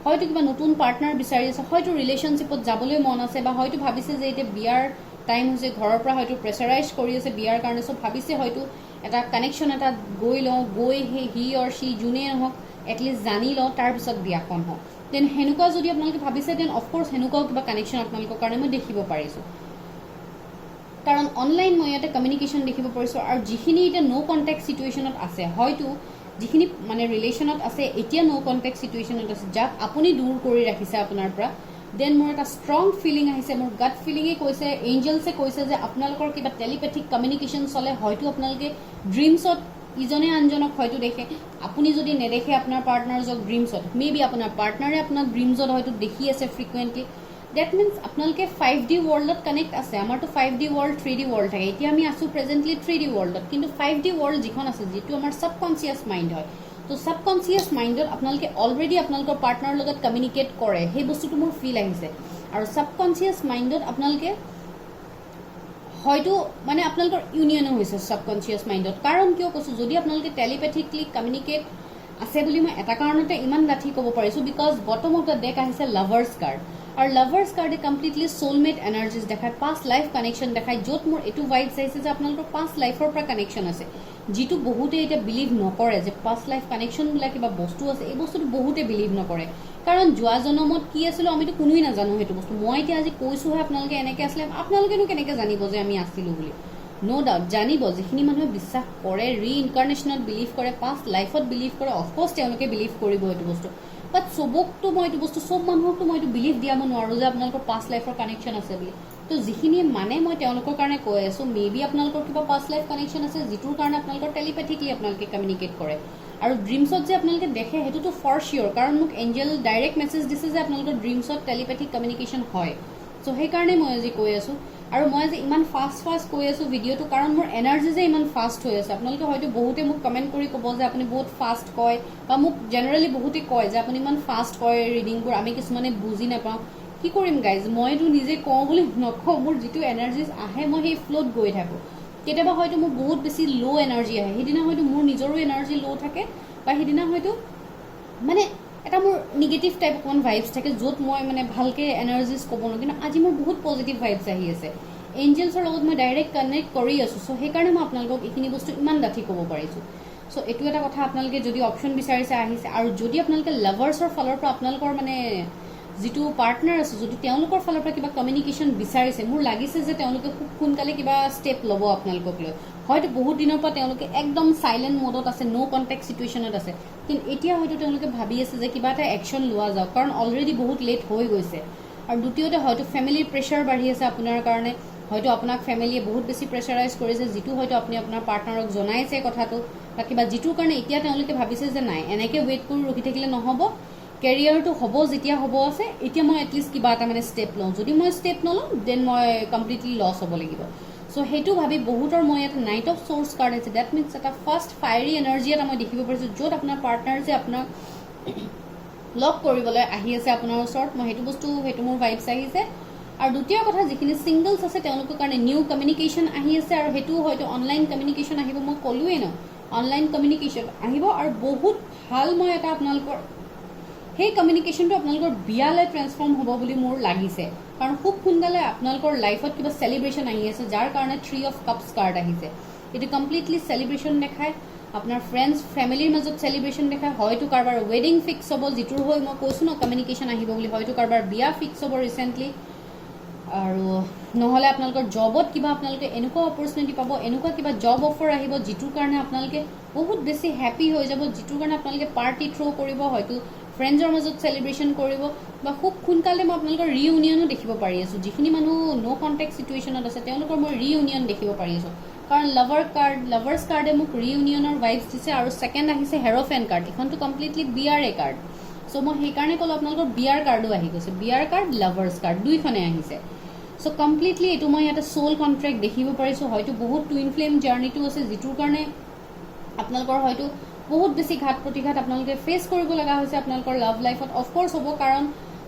হয়তো কিবা নতুন পাৰ্টনাৰ বিচাৰি আছে, হয়তো ৰিলেশ্যনশ্বিপত যাবলৈ মন আছে, বা হয়তো ভাবিছে যে এতিয়া বিয়াৰ টাইম হৈছে, ঘৰৰ পৰা হয়তো প্ৰেছাৰাইজ কৰি আছে বিয়াৰ কাৰণে, চব ভাবিছে হয়তো এটা কানেকশ্যন এটা গৈ লওঁ, গৈ হি অৰ শ্বি যোনেই নহওক এটলিষ্ট জানি লওঁ, তাৰপিছত বিয়াখন হওঁ। দেন সেনেকুৱা যদি আপোনালোকে ভাবিছে, দেন অফক'ৰ্ছ সেনেকুৱাও কিবা কানেকশ্যন আপোনালোকৰ কাৰণে মই দেখিব পাৰিছোঁ। কাৰণ অনলাইন মই ইয়াতে কমিউনিকেশ্যন দেখিব পাৰিছোঁ, আৰু যিখিনি এতিয়া ন' কণ্টেক্ট চিটুৱেশ্যনত আছে, হয়তো যিখিনি মানে ৰিলেশ্যনত আছে এতিয়া ন' কণ্টেক্ট চিটুৱেশ্যনত আছে, যাক আপুনি দূৰ কৰি ৰাখিছে আপোনাৰ পৰা, দেন মোৰ এটা ষ্ট্ৰং ফিলিং আহিছে, মোৰ গাট ফিলিঙে কৈছে, এঞ্জেলছে কৈছে যে আপোনালোকৰ কিবা টেলিপেথিক কমিউনিকেশ্যন চলে, হয়তো আপোনালোকে ড্ৰিমছত ইজনে আনজনক হয়তো দেখে, আপুনি যদি নেদেখে আপোনাৰ পাৰ্টনাৰজক ড্ৰিমছত, মে বি আপোনাৰ পাৰ্টনাৰে আপোনাক ড্ৰিমছত হয়তো দেখি আছে ফ্ৰিকুৱেণ্টলি, ডেট মিনছ আপোনালোকে 5D ৱৰ্ল্ডত কানেক্ট আছে। আমাৰতো 5D ৱৰ্ল্ড 3D ৱৰ্ল্ড থাকে, এতিয়া আমি আছোঁ প্ৰেজেণ্টলি 3D ৱৰ্ল্ডত, কিন্তু 5D ৱৰ্ল্ড যিখন আছে, যিটো আমাৰ ছাবকনচিয়াছ মাইণ্ড হয়, তো ছাবকনচিয়াছ মাইণ্ডত আপোনালোকে অলৰেডি আপোনালোকৰ পাৰ্টনাৰৰ লগত কমিউনিকেট কৰে, সেই বস্তুটো মোৰ ফিল আহিছে। আৰু ছাবকনচিয়াছ মাইণ্ডত আপোনালোকে হয়তো মানে আপোনালোকৰ ইউনিয়নো হৈছে ছাবকনচিয়াছ মাইণ্ডত। কাৰণ কিয় কৈছোঁ, যদি আপোনালোকে টেলিপেথিকলি কমিউনিকেট আছে বুলি মই এটা কাৰণতে ইমান ডাঠি ক'ব পাৰিছোঁ, because bottom of the deck আহিছে লাভাৰ্ছ কাৰ্ড। আৰু লাভাৰ্ছ কাৰ্ডে কমপ্লিটলি সোলমেট এনাৰ্জিজ দেখায়, পাষ্ট লাইফ কানেকশ্যন দেখায়, য'ত মোৰ এইটো ভাইবছ আহিছে যে আপোনালোকৰ পাষ্ট লাইফৰ পৰা কানেকশ্যন আছে, যিটো বহুতে এতিয়া বিলিভ নকৰে যে পাষ্ট লাইফ কানেকশ্যন বোলা কিবা বস্তু আছে। এই বস্তুটো বহুতে বিলিভ নকৰে, কাৰণ যোৱা জন্মত কি আছিলোঁ আমিতো কোনোৱে নাজানো সেইটো বস্তু। মই এতিয়া আজি কৈছোঁহে আপোনালোকে এনেকৈ আছিলে, আপোনালোকেনো কেনেকৈ জানিব যে আমি আছিলোঁ বুলি? নো ডাউট জানিব, যিখিনি মানুহে বিশ্বাস কৰে, ৰিইনকাৰ্নেশ্যনত বিলিভ কৰে, পাষ্ট লাইফত বিলিভ কৰে, অফক'ৰ্ছ তেওঁলোকে বিলিভ কৰিব এইটো বস্তু। বাট চবকতো মই এইটো বস্তু, চব মানুহকতো মই এইটো বিলিভ দিয়াব নোৱাৰোঁ যে আপোনালোকৰ পাষ্ট লাইফৰ কানেকশ্যন আছে বুলি। তো যিখিনিয়ে মানে মই তেওঁলোকৰ কাৰণে কৈ আছোঁ, মে বি আপোনালোকৰ কিবা পাষ্ট লাইফ কানেকশ্যন আছে, যিটোৰ কাৰণে আপোনালোকৰ টেলিপেথিকলি আপোনালোকে কমিউনিকেট কৰে। আৰু ড্ৰিমছত যে আপোনালোকে দেখে সেইটোতো ফৰ চিয়'ৰ, কাৰণ মোক এঞ্জেল ডাইৰেক্ট মেছেজ দিছে যে আপোনালোকৰ ড্ৰিমছত টেলিপেথিক কমিউনিকেশ্যন হয়। চ' সেইকাৰণে মই আজি কৈ আছোঁ। আৰু মই আজি ইমান ফাষ্ট কৈ আছোঁ ভিডিঅ'টো, কাৰণ মোৰ এনাৰ্জি যে ইমান ফাষ্ট হৈ আছে। আপোনালোকে হয়তো বহুতে মোক কমেণ্ট কৰি ক'ব যে আপুনি বহুত ফাষ্ট কয়, বা মোক জেনেৰেলি বহুতে কয় যে আপুনি ইমান ফাষ্ট কয় ৰিডিংবোৰ, আমি কিছুমানে বুজি নাপাওঁ। কি কৰিম গাইজ, মইতো নিজে কওঁ বুলি নকওঁ, মোৰ যিটো এনাৰ্জিজ আহে মই সেই ফ্ল'ত গৈ থাকোঁ। কেতিয়াবা হয়তো মোৰ বহুত বেছি ল' এনাৰ্জি আহে, সেইদিনা হয়তো মোৰ নিজৰো এনাৰ্জি ল' থাকে, বা সেইদিনা হয়তো মানে এটা মোৰ নিগেটিভ টাইপ অকণমান ভাইবছ থাকে, য'ত মই মানে ভালকৈ এনাৰ্জিজ ক'ব নোৱাৰোঁ। কিন্তু আজি মোৰ বহুত পজিটিভ ভাইবছ আহি আছে, এঞ্জেলছৰ লগত মই ডাইৰেক্ট কানেক্ট কৰি আছোঁ। চ' সেইকাৰণে মই আপোনালোকক এইখিনি বস্তু ইমান ডাঠি ক'ব পাৰিছোঁ। চ' এইটো এটা কথা, আপোনালোকে যদি অপশ্যন বিচাৰিছে আহিছে, আৰু যদি আপোনালোকে লাভাৰ্ছৰ ফালৰ পৰা আপোনালোকৰ মানে যিটো পাৰ্টনাৰ আছে, যদি তেওঁলোকৰ ফালৰ পৰা কিবা কমিউনিকেশ্যন বিচাৰিছে, মোৰ লাগিছে যে তেওঁলোকে খুব সোনকালে কিবা ষ্টেপ ল'ব আপোনালোকক লৈ। হয়তো বহুত দিনৰ পৰা তেওঁলোকে একদম চাইলেণ্ট মোডত আছে, ন' কণ্টেক্ট চিটুৱেশ্যনত আছে, কিন্তু এতিয়া হয়তো তেওঁলোকে ভাবি আছে যে কিবা এটা একশ্যন লোৱা যাওক, কাৰণ অলৰেডি বহুত লেট হৈ গৈছে। আৰু দ্বিতীয়তে হয়তো ফেমিলিৰ প্ৰেছাৰ বাঢ়ি আছে আপোনাৰ কাৰণে, হয়তো আপোনাক ফেমিলিয়ে বহুত বেছি প্ৰেছাৰাইজ কৰিছে, যিটো হয়তো আপুনি আপোনাৰ পাৰ্টনাৰক জনাইছে কথাটো, বা কিবা যিটোৰ কাৰণে এতিয়া তেওঁলোকে ভাবিছে যে নাই, এনেকৈ ৱেইট কৰি ৰখি থাকিলে নহ'ব, কেৰিয়াৰটো হ'ব যেতিয়া হ'ব আছে, এতিয়া মই এটলিষ্ট কিবা এটা মানে ষ্টেপ লওঁ, যদি মই ষ্টেপ নলওঁ দেন মই কমপ্লিটলি লছ হ'ব লাগিব। চ' সেইটো ভাবি বহুতৰ মই এটা নাইট অফ চ'ৰ্চ কাৰ্ড আছে, ডেট মিনছ এটা ফাৰ্ষ্ট ফায়াৰী এনাৰ্জি এটা মই দেখিব পাৰিছোঁ, য'ত আপোনাৰ পাৰ্টনাৰ যে আপোনাক লগ কৰিবলৈ আহি আছে আপোনাৰ ওচৰত, মই সেইটো বস্তু, সেইটো মোৰ ভাইবছ আহিছে। আৰু দ্বিতীয় কথা, যিখিনি ছিংগলছ আছে তেওঁলোকৰ কাৰণে নিউ কমিউনিকেশ্যন আহি আছে, আৰু সেইটো হয়তো অনলাইন কমিউনিকেশ্যন আহিব, মই ক'লোৱেই ন, অনলাইন কমিউনিকেশ্যন আহিব, আৰু বহুত ভাল মই এটা আপোনালোকৰ সেই কমিউনিকেশ্যনটো আপোনালোকৰ বিয়ালৈ ট্ৰেন্সফৰ্ম হ'ব বুলি মোৰ লাগিছে, কাৰণ খুব সোনকালে আপোনালোকৰ লাইফত কিবা চেলিব্ৰেশ্যন আহি আছে, যাৰ কাৰণে 3 of Cups কাৰ্ড আহিছে। এইটো কমপ্লিটলি চেলিব্ৰেশ্যন দেখায়, আপোনাৰ ফ্ৰেণ্ডছ ফেমিলিৰ মাজত চেলিব্ৰেশ্যন দেখায়, হয়তো কাৰোবাৰ ৱেডিং ফিক্স হ'ব, যিটোৰ হৈ মই কৈছোঁ ন কমিউনিকেশ্যন আহিব বুলি, হয়তো কাৰোবাৰ বিয়া ফিক্স হ'ব ৰিচেণ্টলি, আৰু নহ'লে আপোনালোকৰ জবত কিবা আপোনালোকে এনেকুৱা অপৰচুনিটি পাব, এনেকুৱা কিবা জব অফাৰ আহিব, যিটোৰ কাৰণে আপোনালোকে বহুত বেছি হেপ্পী হৈ যাব, যিটোৰ কাৰণে আপোনালোকে পাৰ্টি থ্ৰ' কৰিব, হয়তো ফ্ৰেণ্ডছৰ মাজত চেলিব্ৰেশ্যন কৰিব, বা খুব সোনকালে মই আপোনালোকৰ ৰিইউনিয়নো দেখিব পাৰি আছোঁ। যিখিনি মানুহ ন' কণ্টেক্ট চিটুৱেশ্যনত আছে তেওঁলোকৰ মই ৰিইউনিয়ন দেখিব পাৰি আছোঁ, কাৰণ লাভাৰ্ছ কাৰ্ডে মোক ৰিইউনিয়নৰ ভাইবছ দিছে। আৰু ছেকেণ্ড আহিছে হেৰ'ফেন কাৰ্ড, এইখনটো কমপ্লিটলি বিয়াৰে কাৰ্ড। চ' মই সেইকাৰণে ক'লোঁ আপোনালোকৰ বিয়াৰ কাৰ্ডো আহি গৈছে, বিয়াৰ কাৰ্ড, লাভাৰ্ছ কাৰ্ড দুইখনে আহিছে। চ' কমপ্লিটলি এইটো মই ইয়াতে চ'ল কণ্ট্ৰেক্ট দেখিব পাৰিছোঁ, হয়তো বহুত টুইন ফ্লেম জাৰ্ণিটো আছে, যিটোৰ কাৰণে আপোনালোকৰ হয়তো বহুত বেছি ঘাত প্ৰতিঘাত আপোনালোকে ফেচ কৰিব লগা হৈছে আপোনালোকৰ লাভ লাইফত। অফক'ৰ্ছ হ'ব, কাৰণ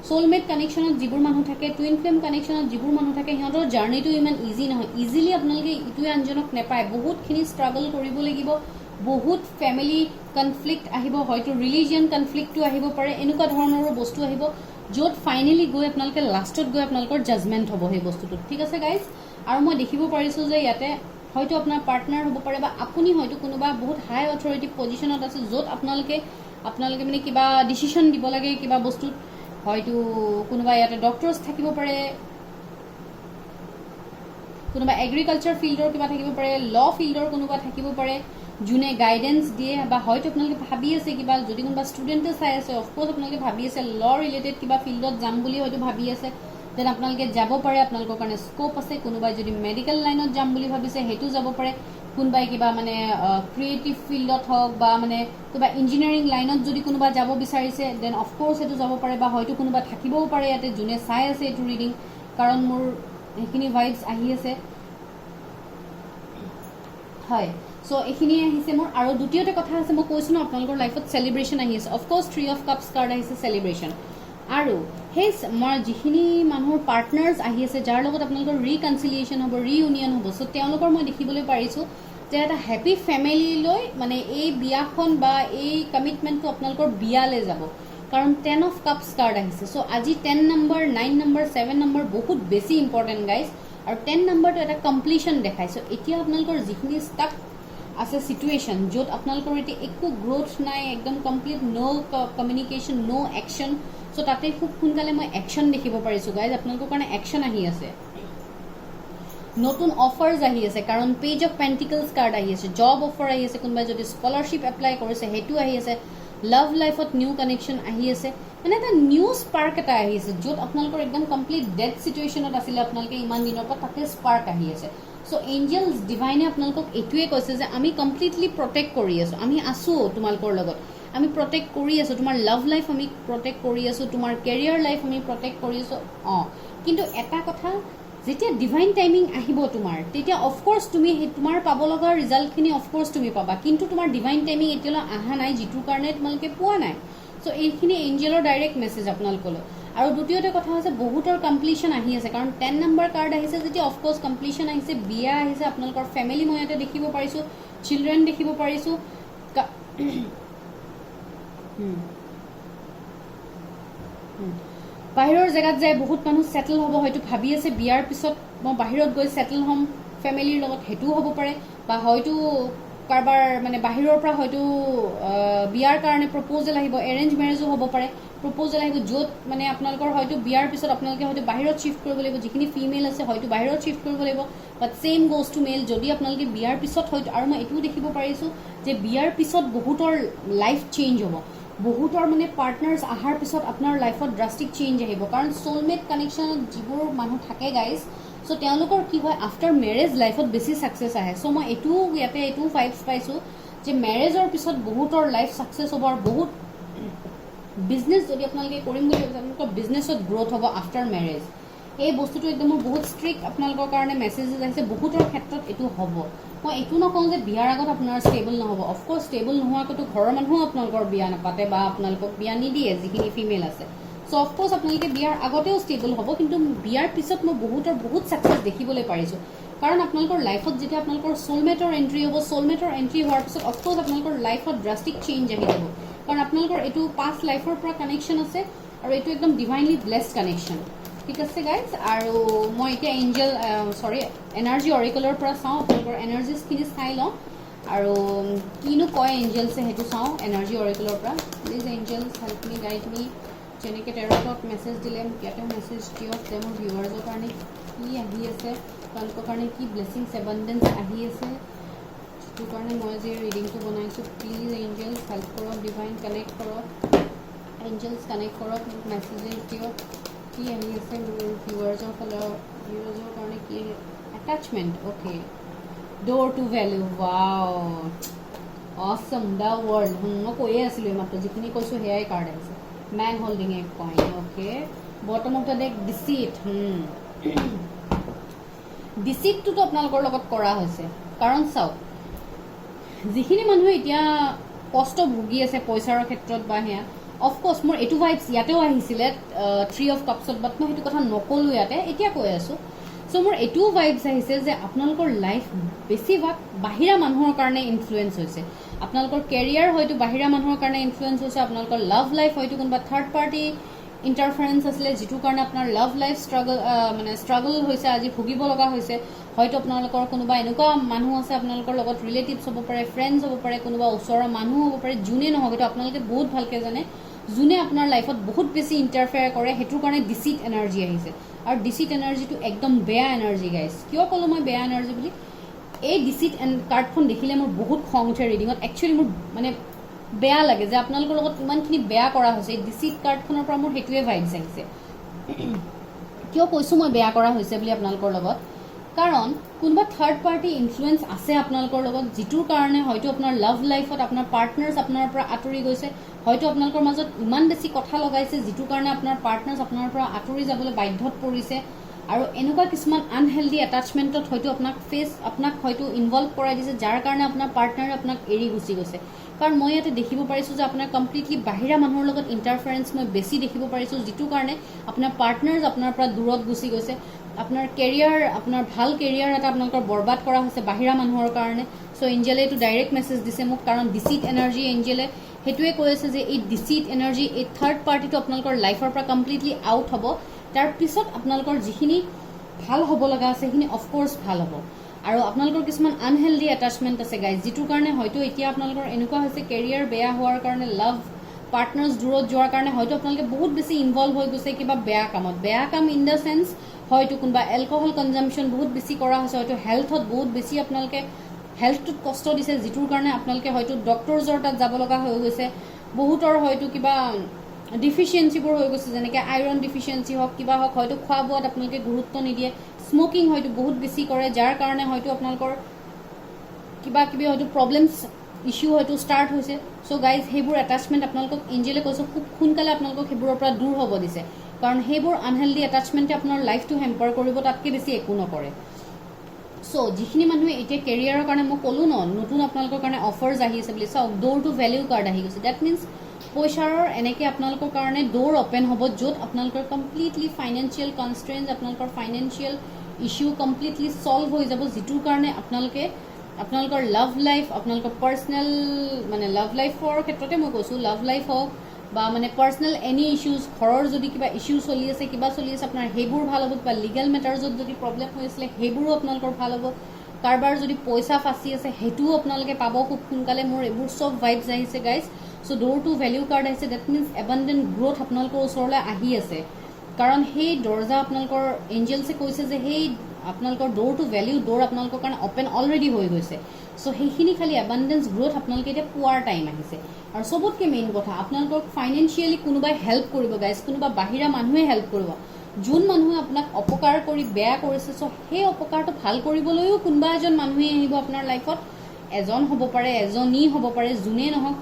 সোলমেট কানেকশ্যনত যিবোৰ মানুহ থাকে, টুইন ফ্লেম কানেকশ্যনত যিবোৰ মানুহ থাকে, সিহঁতৰ জাৰ্ণিটো ইমান ইজি নহয়, ইজিলি আপোনালোকে ইটোৱে আনজনক নেপায়, বহুতখিনি ষ্ট্ৰাগল কৰিব লাগিব, বহুত ফেমিলি কনফ্লিক্ট আহিব, হয়তো ৰিলিজিয়ন কনফ্লিক্টটো আহিব পাৰে, এনেকুৱা ধৰণৰো বস্তু আহিব, য'ত ফাইনেলি গৈ আপোনালোকে লাষ্টত গৈ আপোনালোকৰ জাজমেণ্ট হ'ব সেই বস্তুটোত। ঠিক আছে গাইজ, আৰু মই দেখিব পাৰিছোঁ যে ইয়াতে হয়তো আপোনাৰ পাৰ্টনাৰ হ'ব পাৰে, বা আপুনি হয়তো কোনোবা বহুত হাই অথৰিটি পজিশ্যনত আছে, য'ত আপোনালোকে মানে কিবা ডিচিশ্যন দিব লাগে কিবা বস্তুত, হয়তো কোনোবা ইয়াতে ডক্টৰছ থাকিব পাৰে, কোনোবা এগ্ৰিকালচাৰ ফিল্ডৰ কিবা থাকিব পাৰে, ল' ফিল্ডৰ কোনোবা থাকিব পাৰে, যোনে গাইডেন্স দিয়ে, বা হয়তো আপোনালোকে ভাবি আছে কিবা, যদি কোনোবা ষ্টুডেণ্টে চাই আছে, অফক'ৰ্ছ আপোনালোকে ভাবি আছে ল' ৰিলেটেড কিবা ফিল্ডত যাম বুলি হয়তো ভাবি আছে, দেন আপোনালোকে যাব পাৰে, আপোনালোকৰ কাৰণে স্ক'প আছে। কোনোবাই যদি মেডিকেল লাইনত যাম বুলি ভাবিছে সেইটো যাব পাৰে, কোনোবাই কিবা মানে ক্ৰিয়েটিভ ফিল্ডত হওক, বা মানে কিবা ইঞ্জিনিয়াৰিং লাইনত যদি কোনোবা যাব বিচাৰিছে, দেন অফক'ৰ্ছ সেইটো যাব পাৰে, বা হয়তো কোনোবা থাকিবও পাৰে ইয়াতে যোনে চাই আছে এইটো ৰিডিং, কাৰণ মোৰ সেইখিনি ভাইবছ আহি আছে। হয়, চ' এইখিনিয়ে আহিছে মোৰ। আৰু দ্বিতীয়তে কথা আছে, মই কৈছোঁ ন আপোনালোকৰ লাইফত চেলিব্ৰেশ্যন আহি আছে, অফক'ৰ্ছ 3 of Cups কাৰ্ড আহিছে, চেলিব্ৰেশ্যন। আৰু সেই মই যিখিনি মানুহৰ পাৰ্টনাৰ্ছ আহি আছে, যাৰ লগত আপোনালোকৰ ৰিকনচিলিয়েশ্যন হ'ব, ৰিইউনিয়ন হ'ব, চ' তেওঁলোকৰ মই দেখিবলৈ পাৰিছোঁ যে এটা হেপ্পী ফেমিলিলৈ মানে এই বিয়াখন বা এই কমিটমেণ্টটো আপোনালোকৰ বিয়ালৈ যাব, কাৰণ 10 অফ কাপছ কাৰ্ড আহিছে। চ' আজি 10 নম্বৰ 9 নম্বৰ 7 নম্বৰ বহুত বেছি ইম্পৰ্টেণ্ট গাইজ, আৰু 10 নম্বৰটো এটা কমপ্লিশ্যন দেখায়। চ' এতিয়া আপোনালোকৰ যিখিনি ষ্টাক আছে চিটুৱেশ্যন, য'ত আপোনালোকৰ এতিয়া একো গ্ৰ'থ নাই, একদম কমপ্লিট ন' কমিউনিকেশ্যন, ন' একশ্যন, চ' তাতে খুব সোনকালে মই একশ্যন দেখিব পাৰিছোঁ গাইজ। আপোনালোকৰ কাৰণে একশ্যন আহি আছে, নতুন অফাৰ্ছ আহি আছে, কাৰণ পেজ অফ পেণ্টিকলছ কাৰ্ড আহি আছে, জব অফাৰ আহি আছে, কোনোবাই যদি স্কলাৰশ্বিপ এপ্লাই কৰিছে সেইটো আহি আছে, লাভ লাইফত নিউ কানেকশ্যন আহি আছে, মানে এটা নিউ স্পাৰ্ক এটা আহি আছে, য'ত আপোনালোকৰ একদম কমপ্লিট ডেড চিটুৱেশ্যনত আছিলে আপোনালোকে ইমান দিনৰ পৰা, তাতে স্পাৰ্ক আহি আছে। চ' এঞ্জেলছ ডিভাইনে আপোনালোকক এইটোৱে কৈছে যে আমি কমপ্লিটলি প্ৰটেক্ট কৰি আছোঁ, আমি আছোঁ তোমালোকৰ লগত, আমি প্ৰটেক্ট কৰি আছোঁ, তোমাৰ লাভ লাইফ আমি প্ৰটেক্ট কৰি আছোঁ, তোমাৰ কেৰিয়াৰ লাইফ আমি প্ৰটেক্ট কৰি আছোঁ। কিন্তু এটা কথা, যেতিয়া ডিভাইন টাইমিং আহিব তোমাৰ, তেতিয়া অফক'ৰ্ছ তুমি তোমাৰ পাব লগা ৰিজাল্টখিনি অফক'ৰ্ছ তুমি পাবা, কিন্তু তোমাৰ ডিভাইন টাইমিং এতিয়ালৈ অহা নাই, যিটোৰ কাৰণে তোমালোকে পোৱা নাই। চ' এইখিনি এঞ্জেলৰ ডাইৰেক্ট মেছেজ আপোনালোকলৈ। আৰু দ্বিতীয়তে কথা হৈছে বহুতৰ কমপ্লিশ্যন আহি আছে, কাৰণ 10 নম্বৰ কাৰ্ড আহিছে যেতিয়া অফক'ৰ্ছ কমপ্লিশ্যন আহিছে, বিয়া আহিছে, আপোনালোকৰ ফেমিলি মই ইয়াতে দেখিব পাৰিছোঁ, চিলড্ৰেন দেখিব পাৰিছোঁ। বাহিৰৰ জেগাত যায় বহুত মানুহ ছেটেল হ'ব, হয়তো ভাবি আছে বিয়াৰ পিছত মই বাহিৰত গৈ ছেটেল হ'ম ফেমিলিৰ লগত, সেইটোও হ'ব পাৰে, বা হয়তো কাৰোবাৰ মানে বাহিৰৰ পৰা হয়তো বিয়াৰ কাৰণে প্ৰপ'জেল আহিব, এৰেঞ্জ মেৰেজো হ'ব পাৰে, প্ৰপ'জেল আহিব, য'ত মানে আপোনালোকৰ হয়তো বিয়াৰ পিছত আপোনালোকে হয়তো বাহিৰত শ্বিফ্ট কৰিব লাগিব, যিখিনি ফিমেল আছে হয়তো বাহিৰত শ্বিফ্ট কৰিব লাগিব, বাট ছেইম গ'জ টু মেল, যদি আপোনালোকে বিয়াৰ পিছত হয়তো, আৰু মই এইটোও দেখিব পাৰিছোঁ যে বিয়াৰ পিছত বহুতৰ লাইফ চেঞ্জ হ'ব, বহুতৰ মানে পাৰ্টনাৰ্ছ অহাৰ পিছত আপোনাৰ লাইফত ড্ৰাষ্টিক চেঞ্জ আহিব, কাৰণ ছ'লমেট কানেকশ্যনত যিবোৰ মানুহ থাকে গাইজ, চ' তেওঁলোকৰ কি হয় আফটাৰ মেৰেজ লাইফত বেছি ছাকচেছ আহে। চ' মই এইটোও ইয়াতে এইটোও ভাইবছ পাইছোঁ যে মেৰেজৰ পিছত বহুতৰ লাইফ ছাকচেছ হ'ব, আৰু বহুত বিজনেছ যদি আপোনালোকে কৰিম বুলি ভাবিছে, আপোনালোকৰ বিজনেছত গ্ৰ'থ হ'ব আফটাৰ মেৰেজ। এই বস্তুটো একদম মোৰ বহুত ষ্ট্ৰিক্ট আপোনালোকৰ কাৰণে মেছেজেছ আহিছে, বহুতৰ ক্ষেত্ৰত এইটো হ'ব। মই এইটো নকওঁ যে বিয়াৰ আগত আপোনাৰ ষ্টেবল নহ'ব, অফক'ৰ্ছ ষ্টেবল নোহোৱাকৈতো ঘৰৰ মানুহো আপোনালোকৰ বিয়া নাপাতে বা আপোনালোকক বিয়া নিদিয়ে যিখিনি ফিমেল আছে। চ' অফক'ৰ্ছ আপোনালোকে বিয়াৰ আগতেও ষ্টেবল হ'ব, কিন্তু বিয়াৰ পিছত মই বহুতৰ বহুত ছাকচেছ দেখিবলৈ পাৰিছোঁ, কাৰণ আপোনালোকৰ লাইফত যেতিয়া আপোনালোকৰ ছ'লমেটৰ এণ্ট্ৰি হ'ব, ছ'লমেটৰ এণ্ট্ৰি হোৱাৰ পিছত অফক'ৰ্ছ আপোনালোকৰ লাইফত ড্ৰাষ্টিক চেঞ্জ আহি যাব, কাৰণ আপোনালোকৰ এইটো পাষ্ট লাইফৰ পৰা কানেকশ্যন আছে, আৰু এইটো একদম ডিভাইনলি ব্লেছড কানেকশ্যন। ঠিক আছে গাইজ, আৰু মই এতিয়া এনাৰ্জি অৰিকলৰ পৰা চাওঁ, আপোনালোকৰ এনাৰ্জিছখিনি চাই লওঁ, আৰু কিনো কয় এঞ্জেলছে সেইটো চাওঁ এনাৰ্জি অৰিকলৰ পৰা। Please angels help me, guide me, যেনেকৈ টেৰটত মেছেজ দিলে মোক ইয়াতেও মেছেজ দিয়ক যে মোৰ ভিউৱাৰ্ছৰ কাৰণে কি আহি আছে, তেওঁলোকৰ কাৰণে কি ব্লেছিংছ এবাণ্ডেঞ্চ আহি আছে, যিটো কাৰণে মই যে ৰিডিংটো বনাইছোঁ। প্লিজ এঞ্জেলছ হেল্প কৰক, ডিভাইন কানেক্ট কৰক, এঞ্জেলছ কানেক্ট কৰক, মোক মেছেজেছ দিয়ক কি আহি আছে মোৰ ভিউৱাৰ্ছৰ কাৰণে কি attachment. Okay, door to value, wow awesome, the world, মই কৈয়ে আছিলোঁ এইমাত্ৰ, যিখিনি কৈছোঁ সেয়াই কাৰ্ড আহিছে। Man holding a coin, okay, bottom of the deck deceit. ডিচিটটোতো আপোনালোকৰ লগত কৰা হৈছে, কাৰণ চাওক যিখিনি মানুহে এতিয়া কষ্ট ভুগি আছে পইচাৰ ক্ষেত্ৰত বা সেয়া, অফক'ৰ্ছ মোৰ এইটো ভাইবছ ইয়াতেও আহিছিলে 3 অফ কাপছত, বাট মই সেইটো কথা নক'লোঁ ইয়াতে, এতিয়া কৈ আছোঁ। চ' মোৰ এইটোও ভাইবছ আহিছে যে আপোনালোকৰ লাইফ বেছিভাগ বাহিৰা মানুহৰ কাৰণে ইনফ্লুৱেঞ্চ হৈছে, আপোনালোকৰ কেৰিয়াৰ হয়তো বাহিৰা মানুহৰ কাৰণে ইনফ্লুৱেঞ্চ হৈছে, আপোনালোকৰ লাভ লাইফ হয়তো কোনোবা থাৰ্ড পাৰ্টি ইণ্টাৰফাৰেঞ্চ আছিলে, যিটোৰ কাৰণে আপোনাৰ লাভ লাইফ ষ্ট্ৰাগল হৈছে, আজি ভুগিব লগা হৈছে, হয়তো আপোনালোকৰ কোনোবা এনেকুৱা মানুহ আছে আপোনালোকৰ লগত, ৰিলেটিভছ হ'ব পাৰে, ফ্ৰেণ্ডছ হ'ব পাৰে, কোনোবা ওচৰৰ মানুহ হ'ব পাৰে, যোনে নহওক এইটো আপোনালোকে বহুত ভালকৈ জানে, যোনে আপোনাৰ লাইফত বহুত বেছি ইণ্টাৰফেয়াৰ কৰে, সেইটোৰ কাৰণে ডিচিট এনাৰ্জি আহিছে, আৰু ডিচিট এনাৰ্জিটো একদম বেয়া এনাৰ্জি গাইজ। কিয় ক'লোঁ মই বেয়া এনাৰ্জি বুলি? এই ডিচিট কাৰ্ডখন দেখিলে মোৰ বহুত খং উঠে ৰিডিঙত, একচুৱেলি মোৰ মানে বেয়া লাগে যে আপোনালোকৰ লগত ইমানখিনি বেয়া কৰা হৈছে। এই ডিচিট কাৰ্ডখনৰ পৰা মোৰ সেইটোৱে ভাইবছ আহিছে। কিয় কৈছোঁ মই বেয়া কৰা হৈছে বুলি আপোনালোকৰ লগত? কাৰণ কোনোবা থাৰ্ড পাৰ্টি ইনফ্লুৱেঞ্চ আছে আপোনালোকৰ লগত, যিটোৰ কাৰণে হয়তো আপোনাৰ লাভ লাইফত আপোনাৰ পাৰ্টনাৰ্ছ আপোনাৰ পৰা আঁতৰি গৈছে, হয়তো আপোনালোকৰ মাজত ইমান বেছি কথা লগাইছে, যিটোৰ কাৰণে আপোনাৰ পাৰ্টনাৰ্ছ আপোনাৰ পৰা আঁতৰি যাবলৈ বাধ্যত পৰিছে, আৰু এনেকুৱা কিছুমান আনহেল্ডি এটাচমেণ্টত হয়তো আপোনাক হয়তো ইনভলভ কৰাই দিছে, যাৰ কাৰণে আপোনাৰ পাৰ্টনাৰে আপোনাক এৰি গুচি গৈছে। কাৰণ মই ইয়াতে দেখিব পাৰিছোঁ যে আপোনাৰ কমপ্লিটলি বাহিৰা মানুহৰ লগত ইণ্টাৰফাৰেঞ্চ মই বেছি দেখিব পাৰিছোঁ, যিটোৰ কাৰণে আপোনাৰ পাৰ্টনাৰ্ছ আপোনাৰ পৰা দূৰত গুচি গৈছে, আপোনাৰ কেৰিয়াৰ, আপোনাৰ ভাল কেৰিয়াৰ এটা আপোনালোকৰ বৰবাদ কৰা হৈছে বাহিৰা মানুহৰ কাৰণে। চ' এঞ্জেলে এইটো ডাইৰেক্ট মেছেজ দিছে মোক, কাৰণ ডিচিট এনাৰ্জি এঞ্জেলে সেইটোৱে কৈ আছে যে এই ডিচিট এনাৰ্জি, এই থাৰ্ড পাৰ্টিটো আপোনালোকৰ লাইফৰ পৰা কমপ্লিটলি আউট হ'ব। তাৰপিছত আপোনালোকৰ যিখিনি ভাল হ'ব লগা আছে সেইখিনি অফক'ৰ্চ ভাল হ'ব। আৰু আপোনালোকৰ কিছুমান আনহেল্ডি এটাচমেণ্ট আছে গাইজ, যিটোৰ কাৰণে হয়তো এতিয়া আপোনালোকৰ এনেকুৱা হৈছে কেৰিয়াৰ বেয়া হোৱাৰ কাৰণে, লাভ পাৰ্টনাৰ্ছ দূৰত যোৱাৰ কাৰণে হয়তো আপোনালোকে বহুত বেছি ইনভলভ হৈ গৈছে কিবা বেয়া কামত। বেয়া কাম ইন দ্য চেন্স হয়তো কোনোবা এলকহল কনজাম্পশ্যন বহুত বেছি কৰা হৈছে, হয়তো হেল্থত বহুত বেছি আপোনালোকে হেল্থটোত কষ্ট দিছে, যিটোৰ কাৰণে আপোনালোকে হয়তো ডক্টৰছৰ তাত যাব লগা হৈ গৈছে। বহুতৰ হয়তো কিবা ডিফিচিয়েঞ্চিবোৰ হৈ গৈছে, যেনেকৈ আইৰণ ডিফিচিয়েঞ্চি হওক, কিবা হওক, হয়তো খোৱা বোৱাত আপোনালোকে গুৰুত্ব নিদিয়ে, স্মকিং হয়তো বহুত বেছি কৰে, যাৰ কাৰণে হয়তো আপোনালোকৰ কিবা কিবি হয়তো প্ৰব্লেমছ ইছ্যু হয়তো ষ্টাৰ্ট হৈছে। চ' গাইজ সেইবোৰ এটাচমেণ্ট আপোনালোকক এঞ্জেলে কৈছে খুব সোনকালে আপোনালোকক সেইবোৰৰ পৰা দূৰ হ'ব দিছে, কাৰণ সেইবোৰ আনহেল্ডি এটাচমেণ্টে আপোনাৰ লাইফটো হেম্পাৰ কৰিব, তাতকৈ বেছি একো নকৰে। চ' যিখিনি মানুহে এতিয়া কেৰিয়াৰৰ কাৰণে মই ক'লোঁ নতুন আপোনালোকৰ কাৰণে অফাৰ্ছ আহি আছে বুলি, চাওক ড'ৰ টু ভেলিউ কাৰ্ড আহি গৈছে। ডেট মিনছ পইচাৰ এনেকৈ আপোনালোকৰ কাৰণে ড'ৰ অ'পেন হ'ব, য'ত আপোনালোকৰ কমপ্লিটলি ফাইনেন্সিয়েল কনষ্ট্ৰেইনছ, আপোনালোকৰ ফাইনেন্সিয়েল ইছ্যু কমপ্লিটলি ছল্ভ হৈ যাব, যিটোৰ কাৰণে আপোনালোকৰ লাভ লাইফ, আপোনালোকৰ পাৰ্চনেল মানে লাভ লাইফৰ ক্ষেত্ৰতে মই কৈছোঁ, লাভ লাইফ হওক বা মানে পাৰ্চনেল এনি ইছ্যুজ, ঘৰৰ যদি কিবা ইছ্যু চলি আছে, কিবা চলি আছে আপোনাৰ, সেইবোৰ ভাল হ'ব। কিবা লিগেল মেটাৰ্ছত যদি প্ৰব্লেম হৈ আছিলে সেইবোৰো আপোনালোকৰ ভাল হ'ব। কাৰোবাৰ যদি পইচা ফাঁচি আছে সেইটোও আপোনালোকে পাব খুব সোনকালে। মোৰ এইবোৰ চব ভাইবছ আহিছে গাইজ। চ' ড'ৰ টু ভেলিউ কাৰ্ড আহিছে, ডেট মিনছ এবাণ্ডেণ্ট গ্ৰ'থ আপোনালোকৰ ওচৰলৈ আহি আছে, কাৰণ সেই দৰ্জা আপোনালোকৰ এঞ্জেলছে কৈছে যে সেই আপোনালোকৰ ড'ৰ টু ভেলিউ ড'ৰ আপোনালোকৰ কাৰণে অ'পেন অলৰেডি হৈ গৈছে। চ' সেইখিনি খালি এবাণ্ডেঞ্চ গ্ৰ'থ আপোনালোকে এতিয়া পোৱাৰ টাইম আহিছে। আৰু চবতকৈ মেইন কথা, আপোনালোকক ফাইনেন্সিয়েলি কোনোবাই হেল্প কৰিব গাইজ, কোনোবা বাহিৰা মানুহে হেল্প কৰিব। যোন মানুহে আপোনাক অপকাৰ কৰি বেয়া কৰিছে, চ' সেই অপকাৰটো ভাল কৰিবলৈও কোনোবা এজন মানুহে আহিব আপোনাৰ লাইফত। এজন হ'ব পাৰে, এজনী হ'ব পাৰে, যোনেই নহওক।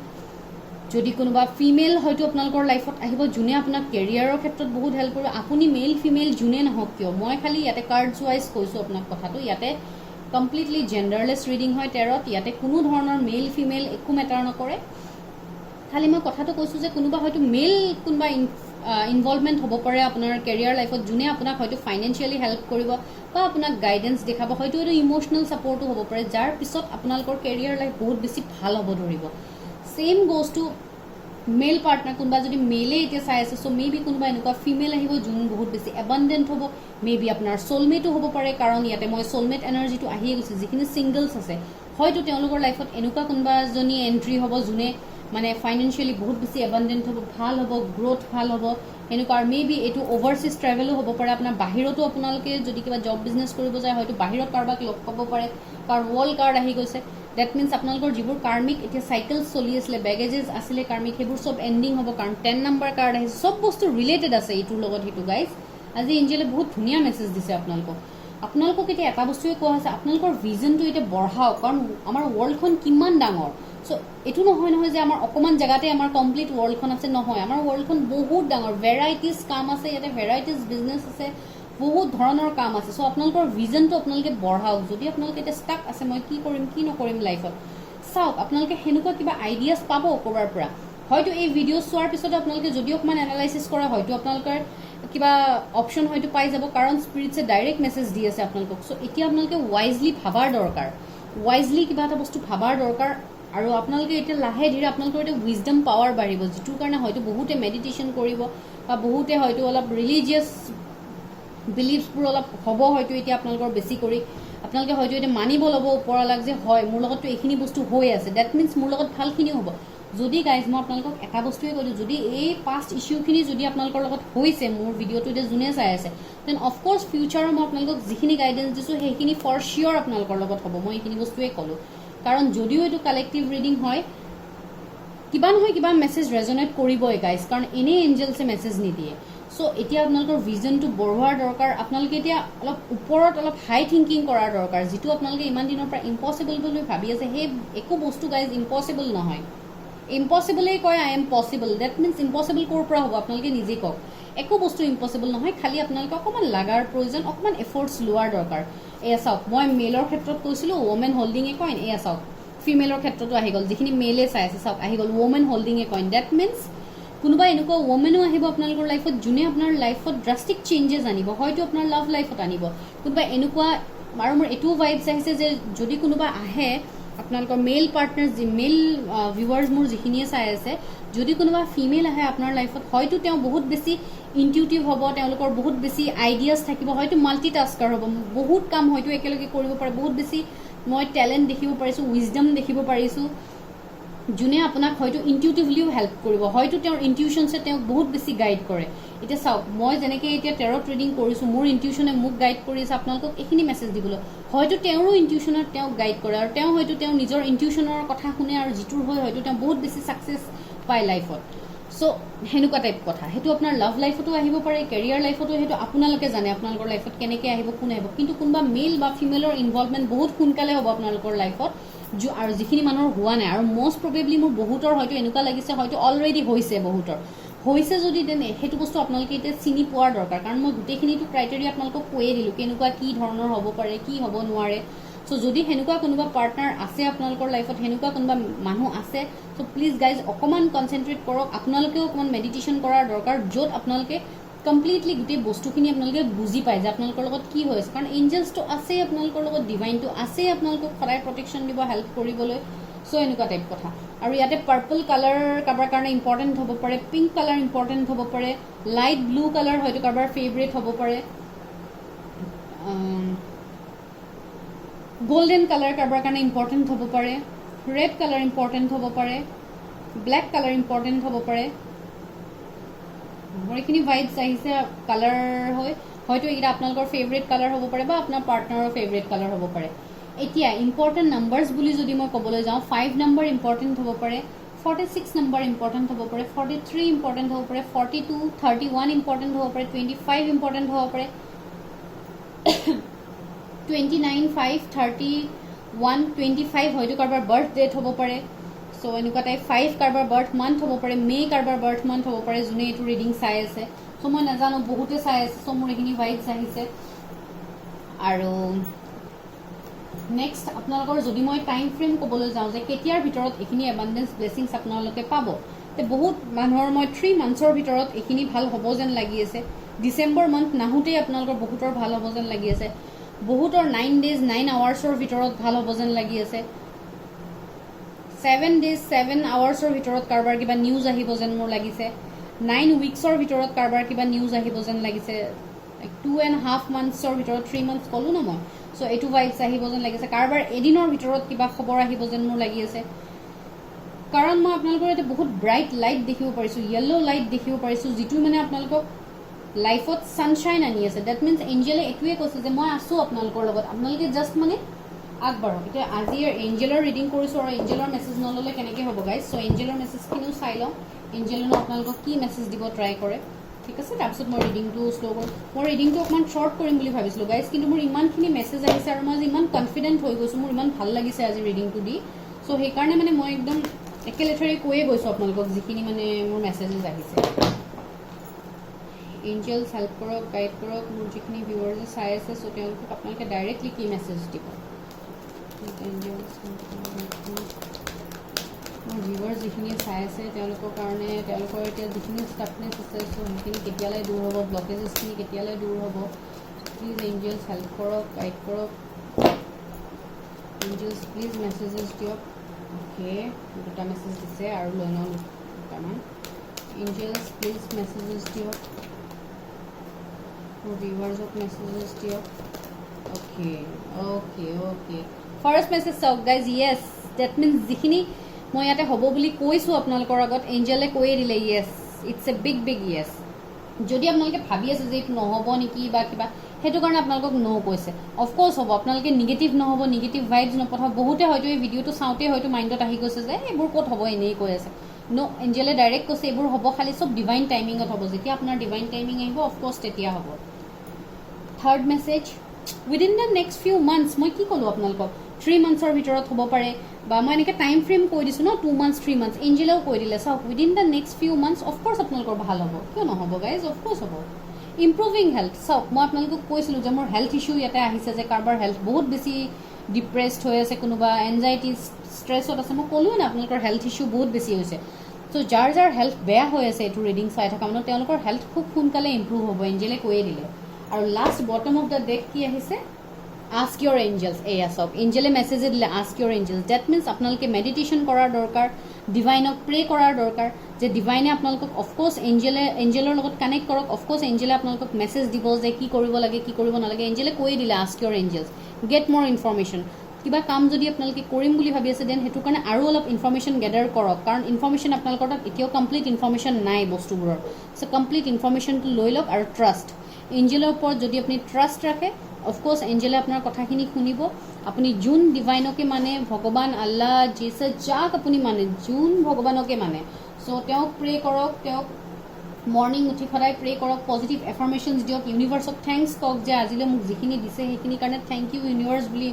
যদি কোনোবা ফিমেল হয়তো আপোনালোকৰ লাইফত আহিব, যোনে আপোনাক কেৰিয়াৰৰ ক্ষেত্ৰত বহুত হেল্প কৰিব। আপুনি মেইল ফিমেল যোনে নহওক কিয়, মই খালি ইয়াতে কাৰ্ডছ ৱাইজ কৈছোঁ আপোনাক কথাটো। ইয়াতে কমপ্লিটলি জেণ্ডাৰলেছ ৰিডিং হয় টেৰত, ইয়াতে কোনো ধৰণৰ মেইল ফিমেল একো মেটাৰ নকৰে। খালি মই কথাটো কৈছোঁ যে কোনোবা হয়তো মেইল কোনোবা ইনভলভমেণ্ট হ'ব পাৰে আপোনাৰ কেৰিয়াৰ লাইফত, যোনে আপোনাক হয়তো ফাইনেন্সিয়েলি হেল্প কৰিব বা আপোনাক গাইডেঞ্চ দেখাব, হয়তো এইটো ইম'চনেল ছাপৰ্টো হ'ব পাৰে, যাৰ পিছত আপোনালোকৰ কেৰিয়াৰ লাইফ বহুত বেছি ভাল হ'ব ধৰিব। ছেইম বস্তু মেল পাৰ্টনাৰ, কোনোবা যদি মেলে এতিয়া চাই আছে, চ' মে বি কোনোবা এনেকুৱা ফিমেল আহিব যোন বহুত বেছি এবাণ্ডেণ্ট হ'ব। মে বি আপোনাৰ চ'লমেটো হ'ব পাৰে, কাৰণ ইয়াতে মই চ'লমেট এনাৰ্জিটো আহিয়ে গৈছে। যিখিনি ছিংগলছ আছে হয়তো তেওঁলোকৰ লাইফত এনেকুৱা কোনোবা এজনী এণ্ট্ৰি হ'ব যোনে মানে ফাইনেন্সিয়েলি বহুত বেছি এবাণ্ডেণ্ট হ'ব, ভাল হ'ব, গ্ৰ'থ ভাল হ'ব এনেকুৱা। আৰু মে বি এইটো অভাৰচিজ ট্ৰেভেলো হ'ব পাৰে, আপোনাৰ বাহিৰতো আপোনালোকে যদি কিবা জব বিজনেছ কৰিব যায় হয়তো বাহিৰত কাৰোবাক লগ পাব পাৰে, কাৰণ ৱৰ্ল্ড কাৰ্ড আহি গৈছে। ডেট মিনছ আপোনালোকৰ যিবোৰ কাৰ্মিক এতিয়া চাইকেলছ চলি আছিলে, বেগেজেছ আছিলে কাৰ্মিক, সেইবোৰ চব এণ্ডিং হ'ব, কাৰণ 10 নম্বৰ কাৰ্ড আহিছে। চব বস্তু ৰিলেটেড আছে এইটোৰ লগত সেইটো গাইজ। আজি এঞ্জেলে বহুত ধুনীয়া মেছেজ দিছে আপোনালোকক এতিয়া এটা বস্তুৱে কোৱা হৈছে, আপোনালোকৰ ভিজনটো এতিয়া বঢ়াওক, কাৰণ আমাৰ ৱৰ্ল্ডখন কিমান ডাঙৰ। চ' এইটো নহয় যে আমাৰ অকণমান জেগাতে আমাৰ কমপ্লিট ৱৰ্ল্ডখন আছে, নহয়। আমাৰ ৱৰ্ল্ডখন বহুত ডাঙৰ, ভেৰাইটিজ কাম আছে ইয়াতে, ভেৰাইটিজ বিজনেছ আছে, বহুত ধৰণৰ কাম আছে। চ' আপোনালোকৰ ভিজনটো আপোনালোকে বঢ়াওক। যদি আপোনালোকে এতিয়া ষ্টাক আছে, মই কি কৰিম কি নকৰিম লাইফত, চাওক আপোনালোকে সেনেকুৱা কিবা আইডিয়াছ পাব ক'ৰবাৰ পৰা। হয়তো এই ভিডিঅ' চোৱাৰ পিছতে আপোনালোকে যদি অকণমান এনালাইচিছ কৰা, হয়তো আপোনালোকৰ কিবা অপশ্যন হয়তো পাই যাব, কাৰণ স্পিৰিটছে ডাইৰেক্ট মেছেজ দি আছে আপোনালোকক। চ' এতিয়া আপোনালোকে ৱাইজলি ভাবাৰ দৰকাৰ, ৱাইজলি কিবা এটা বস্তু ভাবাৰ দৰকাৰ। আৰু আপোনালোকে এতিয়া লাহে ধীৰে আপোনালোকৰ এতিয়া উইজডম পাৱাৰ বাঢ়িব, যিটোৰ কাৰণে হয়তো বহুতে মেডিটেশ্যন কৰিব বা বহুতে হয়তো অলপ ৰিলিজিয়াছ বিলিভছবোৰ অলপ হ'ব হয়তো এতিয়া আপোনালোকৰ বেছি কৰি। আপোনালোকে হয়তো এতিয়া মানিব ল'ব ওপৰৱালাক যে হয় মোৰ লগততো এইখিনি বস্তু হৈ আছে, ডেট মিনছ মোৰ লগত ভালখিনিও হ'ব। যদি গাইজ মই আপোনালোকক এটা বস্তুৱে কৈছোঁ, যদি এই পাষ্ট ইছ্যুখিনি যদি আপোনালোকৰ লগত হৈছে, মোৰ ভিডিঅ'টো এতিয়া যোনে চাই আছে, দেন অফক'ৰ্চ ফিউচাৰৰ মই আপোনালোকক যিখিনি গাইডেঞ্চ দিছোঁ সেইখিনি ফৰ চিয়'ৰ আপোনালোকৰ লগত হ'ব। মই এইখিনি বস্তুৱে ক'লোঁ, কাৰণ যদিও এইটো কালেক্টিভ ৰিডিং হয়, কিবা নহয় কিবা মেছেজ ৰেজনেট কৰিবই গাইজ, কাৰণ এনেই এঞ্জেলছে মেছেজ নিদিয়ে। চ' এতিয়া আপোনালোকৰ ভিজনটো বঢ়োৱাৰ দৰকাৰ। আপোনালোকে এতিয়া অলপ ওপৰত অলপ হাই থিংকিং কৰাৰ দৰকাৰ, যিটো আপোনালোকে ইমান দিনৰ পৰা ইম্পচিবল বুলি ভাবি আছে, সেই একো বস্তু গাইজ ইম্পচিবল নহয়। ইম্পচিবলেই কয় I am possible, that means impossible ক'ৰ পৰা হ'ব আপোনালোকে নিজেই কওক। একো বস্তু ইম্পচিবল নহয়, খালি আপোনালোকে অকণমান লাগাৰ প্ৰয়োজন, অকণমান এফৰ্টছ লোৱাৰ দৰকাৰ। এয়া চাওক, মই মেলৰ ক্ষেত্ৰত কৈছিলোঁ ৱমেন হোল্ডিং এ কইন, এয়া চাওক ফিমেলৰ ক্ষেত্ৰতো আহি গ'ল, যিখিনি মেলে চাই আছে চাওক আহি গ'ল women holding a coin. That means কোনোবা এনেকুৱা ৱমেনো আহিব আপোনালোকৰ লাইফত যোনে আপোনাৰ লাইফত ড্ৰাষ্টিক চেঞ্জেছ আনিব, হয়তো আপোনাৰ লাভ লাইফত আনিব। কোনোবা এনেকুৱা, আৰু মোৰ এইটোও ভাইবছ আহিছে যে যদি কোনোবা আহে আপোনালোকৰ মেল পাৰ্টনাৰ মেল ভিউৱাৰ্ছ মোৰ যিখিনিয়ে চাই আছে যদি কোনোবা ফিমেল আহে আপোনাৰ লাইফত হয়তো তেওঁ বহুত বেছি ইনটিউটিভ হ'ব তেওঁলোকৰ বহুত বেছি আইডিয়াছ থাকিব হয়তো মাল্টিটাস্কাৰ হ'ব বহুত কাম হয়তো একেলগে কৰিব পাৰে বহুত বেছি মই টেলেণ্ট দেখিব পাৰিছোঁ উইজডম দেখিব পাৰিছোঁ যোনে আপোনাক হয়তো ইনটিউটিভলিও হেল্প কৰিব হয়তো তেওঁৰ ইনটিউশ্যনছে তেওঁক বহুত বেছি গাইড কৰে এতিয়া চাওক মই যেনেকৈ এতিয়া টেৰ ট্ৰেডিং কৰিছোঁ মোৰ ইনটিউশ্যনে মোক গাইড কৰি আছে আপোনালোকক এইখিনি মেছেজ দিবলৈ হয়তো তেওঁৰো ইনটিউশ্যনত তেওঁক গাইড কৰে আৰু তেওঁ হয়তো তেওঁৰ নিজৰ ইনটিউশ্যনৰ কথা শুনে আৰু যিটোৰ হয় হয়তো তেওঁ বহুত বেছি ছাকচেছ পায় লাইফত চ' সেনেকুৱা টাইপ কথা সেইটো আপোনাৰ লাভ লাইফতো আহিব পাৰে কেৰিয়াৰ লাইফতো সেইটো আপোনালোকে জানে আপোনালোকৰ লাইফত কেনেকৈ আহিব কোন আহিব কিন্তু কোনোবা মেল বা ফিমেলৰ ইনভলভমেণ্ট বহুত সোনকালে হ'ব আপোনালোকৰ লাইফত আৰু যিখিনি মানুহৰ হোৱা নাই আৰু মষ্ট প্ৰবেবলি মোৰ বহুতৰ হয়তো এনেকুৱা লাগিছে হয়তো অলৰেডি হৈছে বহুতৰ হৈছে যদি তেনে সেইটো বস্তু আপোনালোকে এতিয়া চিনি পোৱাৰ দৰকাৰ কাৰণ মই গোটেইখিনিতো ক্ৰাইটেৰিয়া আপোনালোকক কৈয়ে দিলোঁ কেনেকুৱা কি ধৰণৰ হ'ব পাৰে কি হ'ব নোৱাৰে চ' যদি সেনেকুৱা কোনোবা পাৰ্টনাৰ আছে আপোনালোকৰ লাইফত সেনেকুৱা কোনোবা মানুহ আছে চ' প্লিজ গাইজ অকণমান কনচেনট্ৰেট কৰক আপোনালোকেও অকণমান মেডিটেশ্যন কৰাৰ দৰকাৰ য'ত আপোনালোকে কমপ্লিটলি গোটেই বস্তুখিনি আপোনালোকে বুজি পায় যে আপোনালোকৰ লগত কি হৈ আছে কাৰণ এঞ্জেলছটো আছেই আপোনালোকৰ লগত ডিভাইনটো আছেই আপোনালোকক সদায় প্ৰটেকশ্যন দিব হেল্প কৰিবলৈ চ' এনেকুৱা টাইপ কথা আৰু ইয়াতে পাৰ্পল কালাৰ কাৰোবাৰ কাৰণে ইম্পৰ্টেণ্ট হ'ব পাৰে পিংক কালাৰ ইম্পৰ্টেণ্ট হ'ব পাৰে লাইট ব্লু কালাৰ হয়তো কাৰোবাৰ ফেভৰেট হ'ব পাৰে গোল্ডেন কালাৰ কাৰোবাৰ কাৰণে ইম্পৰ্টেণ্ট হ'ব পাৰে ৰেড কালাৰ ইম্পৰ্টেণ্ট হ'ব পাৰে ব্লেক কালাৰ ইম্পৰ্টেণ্ট হ'ব পাৰে মোৰ এইখিনি ভাইবছ আহিছে কালাৰ হয় হয়তো এইকেইটা আপোনালোকৰ ফেভৰেট কালাৰ হ'ব পাৰে বা আপোনাৰ পাৰ্টনাৰৰ ফেভৰেট কালাৰ হ'ব পাৰে এতিয়া ইম্পৰ্টেণ্ট নাম্বাৰ্ছ বুলি যদি মই ক'বলৈ যাওঁ 5 নম্বৰ ইম্পৰ্টেণ্ট হ'ব পাৰে 46 নম্বৰ ইম্পৰ্টেণ্ট হ'ব পাৰে 43 ইম্পৰ্টেণ্ট হ'ব পাৰে 42 31 ইম্পৰ্টেণ্ট হ'ব পাৰে 25 ইম্পৰ্টেণ্ট হ'ব পাৰে 29 5 31 25 হয়তো কাৰোবাৰ বাৰ্থ ডেট হ'ব পাৰে চ' এনেকুৱা টাইপ 5 কাৰোবাৰ বাৰ্থ মান্থ হ'ব পাৰে মে কাৰোবাৰ বাৰ্থ মান্থ হ'ব পাৰে যোনে এইটো ৰিডিং চাই আছে চ' মই নাজানো বহুতে চাই আছে চ' মোৰ এইখিনি ভাইবছ আহিছে আৰু নেক্সট আপোনালোকৰ যদি মই টাইম ফ্ৰেম ক'বলৈ যাওঁ যে কেতিয়াৰ ভিতৰত এইখিনি এবাণ্ডেঞ্চ ব্লেছিংছ আপোনালোকে পাব তে বহুত মানুহৰ মই 3 মান্থছৰ ভিতৰত এইখিনি ভাল হ'ব যেন লাগি আছে ডিচেম্বৰ মান্থ নাহোঁতেই আপোনালোকৰ বহুতৰ ভাল হ'ব যেন লাগি আছে বহুতৰ 9 days 9 hours-ৰ ভিতৰত ভাল হ'ব যেন লাগি আছে 7 days 7 hours-ৰ ভিতৰত কাৰোবাৰ কিবা নিউজ আহিব যেন মোৰ লাগিছে 9 weeks-ৰ ভিতৰত কাৰোবাৰ কিবা নিউজ আহিব যেন লাগিছে 2.5 months-ৰ ভিতৰত 3 months ক'লো ন মই চ' এইটো ভাইবছ আহিব যেন লাগিছে কাৰোবাৰ এদিনৰ ভিতৰত কিবা খবৰ আহিব যেন মোৰ লাগি আছে কাৰণ মই আপোনালোকৰ ইয়াতে বহুত ব্ৰাইট লাইট দেখিব পাৰিছোঁ য়েল্ল' লাইট দেখিব পাৰিছোঁ যিটো মানে আপোনালোকক লাইফত ছানশ্বাইন আনি আছে ডেট মিনছ এঞ্জেলে এইটোৱে কৈছে যে মই আছোঁ আপোনালোকৰ লগত আপোনালোকে জাষ্ট মানে আগবাঢ়ক এতিয়া আজি এঞ্জেলৰ ৰিডিং কৰিছোঁ আৰু এঞ্জেলৰ মেছেজ নল'লে কেনেকৈ হ'ব গাইজ চ' এঞ্জেলৰ মেছেজখিনিও চাই লওঁ এঞ্জেলেনো আপোনালোকক কি মেছেজ দিব ট্ৰাই কৰে ঠিক আছে তাৰপিছত মই ৰিডিংটো শ্ল' কৰিম মই ৰিডিংটো অকণমান শ্বৰ্ট কৰিম বুলি ভাবিছিলোঁ গাইজ কিন্তু মোৰ ইমানখিনি মেছেজ আহিছে আৰু মই আজি ইমান কনফিডেণ্ট হৈ গৈছোঁ মোৰ ইমান ভাল লাগিছে আজি ৰিডিংটো দি চ' সেইকাৰণে মানে মই একদম একেলেঠাৰি কৈয়ে গৈছোঁ আপোনালোকক যিখিনি মানে মোৰ মেছেজেছ আহিছে এঞ্জেলছ হেল্প কৰক গাইড কৰক মোৰ যিখিনি ভিউৱাৰ্ছে চাই আছে চ' তেওঁলোকক আপোনালোকে ডাইৰেক্টলি কি মেছেজ দিব মোৰ ভিউৱাৰ্ছ যিখিনি চাই আছে তেওঁলোকৰ কাৰণে তেওঁলোকৰ এতিয়া যিখিনি ষ্টাফনেছ আছে চ' সেইখিনি কেতিয়ালৈ দূৰ হ'ব ব্লকেজেছখিনি কেতিয়ালৈ দূৰ হ'ব প্লিজ এঞ্জেলছ হেল্প কৰক গাইড কৰক এঞ্জেলছ প্লিজ মেছেজেছ দিয়ক অ'কে দুটা মেছেজ দিছে আৰু লৈ লওঁ দুটামান এঞ্জেলছ প্লিজ মেছেজেছ দিয়ক মোৰ ভিউৱাৰ্ছক মেছেজেছ দিয়ক okay okay okay first message চাওক গাইজ য়েছ ডেট মিনছ যিখিনি মই ইয়াতে হ'ব বুলি কৈছোঁ আপোনালোকৰ আগত এঞ্জেলে কৈয়ে দিলে য়েছ ইটছ এ বিগ বিগ য়েছ যদি আপোনালোকে ভাবি আছে যে এইটো নহ'ব নেকি বা কিবা সেইটো কাৰণে আপোনালোকক ন' কৈছে অফক'ৰ্ছ হ'ব আপোনালোকে নিগেটিভ নহ'ব নিগেটিভ ভাইবছ নপঠাব বহুতে হয়তো এই ভিডিঅ'টো চাওঁতে হয়তো মাইণ্ডত আহি গৈছে যে এইবোৰ ক'ত হ'ব এনেই কৈ আছে ন' এঞ্জেলে ডাইৰেক্ট কৈছে এইবোৰ হ'ব খালি চব ডিভাইন টাইমিঙত হ'ব যেতিয়া আপোনাৰ ডিভাইন টাইমিং আহিব অফক'ৰ্ছ তেতিয়া হ'ব third message within the next few months মই কি ক'লোঁ আপোনালোকক 3 months-ৰ ভিতৰত হ'ব পাৰে বা মই এনেকৈ টাইম ফ্ৰেম কৈ দিছোঁ ন 2 months 3 months এঞ্জেলেও কৈ দিলে চাওক within the next few months of course আপোনালোকৰ ভাল হ'ব কিয় নহ'ব গাইজ অফক'ৰ্ছ হ'ব ইম্প্ৰুভিং হেল্থ চাওক মই আপোনালোকক কৈছিলোঁ যে মোৰ হেল্থ ইছ্যু ইয়াতে আহিছে যে কাৰোবাৰ হেল্থ বহুত বেছি ডিপ্ৰেছড হৈ আছে কোনোবা এনজাইটি ষ্ট্ৰেছত আছে মই ক'লোৱে না আপোনালোকৰ হেল্থ ইছ্যু বহুত বেছি হৈছে চ' যাৰ যাৰ হেল্থ বেয়া হৈ আছে এইটো ৰিডিং চাই থকা মানুহ তেওঁলোকৰ হেল্থ খুব সোনকালে ইম্প্ৰুভ হ'ব এঞ্জেলে কৈয়ে দিলে আৰু last bottom of the deck কি আহিছে আস্ক ইউৰ এঞ্জেলছ, এয়া চাওক এঞ্জেলে মেছেজে দিলে ask your angels. That means আপোনালোকে মেডিটেশ্যন কৰাৰ দৰকাৰ, ডিভাইনক প্ৰে কৰাৰ দৰকাৰ, যে ডিভাইনে আপোনালোকক অফক'ৰ্ছ এঞ্জেলৰ লগত কানেক্ট কৰক। অফক'ৰ্ছ এঞ্জেলে আপোনালোকক মেছেজ দিব যে কি কৰিব লাগে কি কৰিব নালাগে। এঞ্জেলে কৈয়ে দিলে আস্ক ইউৰ এঞ্জেলছ, গেট মোৰ ইনফৰমেশ্যন। কিবা কাম যদি আপোনালোকে কৰিম বুলি ভাবি আছে দেন সেইটো কাৰণে আৰু অলপ ইনফৰমেশ্যন গেডাৰ কৰক, কাৰণ ইনফৰমেশ্যন আপোনালোকৰ তাত এতিয়াও কমপ্লিট ইনফৰমেশ্যন নাই বস্তুবোৰৰ। চ' কমপ্লিট ইনফৰমেশ্যনটো লৈ লওক আৰু ট্ৰাষ্ট এঞ্জেলৰ ওপৰত যদি আপুনি ট্ৰাষ্ট ৰাখে অফক'ৰ্ছ এঞ্জেলে আপোনাৰ কথাখিনি শুনিব। আপুনি যোন ডিভাইনকে মানে, ভগৱান আল্লাহ জিছাছ যাক আপুনি মানে, যোন ভগৱানকে মানে, চ' তেওঁক প্ৰে কৰক, তেওঁক মৰ্ণিং উঠি সদায় প্ৰে কৰক, পজিটিভ এফাৰ্মেশ্যনছ দিয়ক, ইউনিভাৰ্ছক থেংকছ কওক যে আজিলৈ মোক যিখিনি দিছে সেইখিনিৰ কাৰণে থেংক ইউ ইউনিভাৰ্ছ বুলি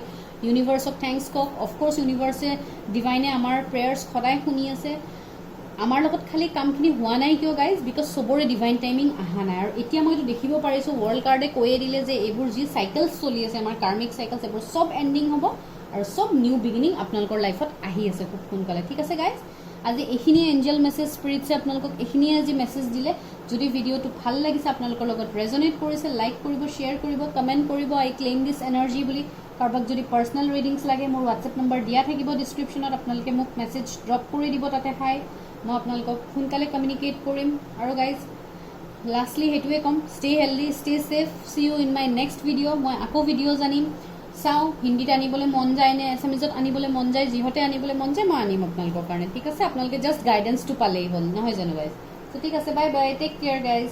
ইউনিভাৰ্ছক থেংকছ কওক। অফক'ৰ্ছ ইউনিভাৰ্ছে ডিভাইনে আমাৰ প্ৰেয়াৰ্ছ সদায় শুনি আছে। আমাৰ লগত খালি কামখিনি হোৱা নাই কিয় গাইজ, বিকজ চবৰে ডিভাইন টাইমিং অহা নাই। আৰু এতিয়া মইতো দেখিব পাৰিছোঁ ৱৰ্ল্ড কাৰ্ডে কৈয়ে দিলে যে এইবোৰ যি চাইকেলছ চলি আছে আমাৰ কাৰ্মিক চাইকেলছ, এইবোৰ চব এণ্ডিং হ'ব আৰু চব নিউ বিগিনিং আপোনালোকৰ লাইফত আহি আছে খুব সোনকালে। ঠিক আছে গাইজ, আজি এইখিনিয়ে এঞ্জেল মেছেজ স্পিৰিটছে আপোনালোকক এইখিনিয়ে আজি মেছেজ দিলে। যদি ভিডিঅ'টো ভাল লাগিছে, আপোনালোকৰ লগত ৰেজনেট কৰিছে, লাইক কৰিব, শ্বেয়াৰ কৰিব, কমেণ্ট কৰিব আই ক্লেইম দিছ এনাৰ্জি বুলি। কাৰোবাক যদি পাৰ্চনেল ৰিডিংছ লাগে মোৰ হোৱাটছএপ নম্বৰ দিয়া থাকিব ডিছক্ৰিপশ্যনত, আপোনালোকে মোক মেছেজ ড্ৰপ কৰি দিব তাতে হাই, মই আপোনালোকক সোনকালে কমিউনিকেট কৰিম। আৰু গাইজ লাষ্টলি সেইটোৱে ক'ম, stay healthy, stay safe, see you in my next video'. মই আকৌ ভিডিঅ'জ আনিম, চাওঁ হিন্দীত আনিবলৈ মন যায় নে এছামিজত আনিবলৈ মন যায়, যিহতে আনিবলৈ মন যায় মই আনিম আপোনালোকৰ কাৰণে। ঠিক আছে, আপোনালোকে জাষ্ট গাইডেঞ্চটো পালেই হ'ল, নহয় জানো গাইজ? চ' ঠিক আছে, bye bye, take care guys.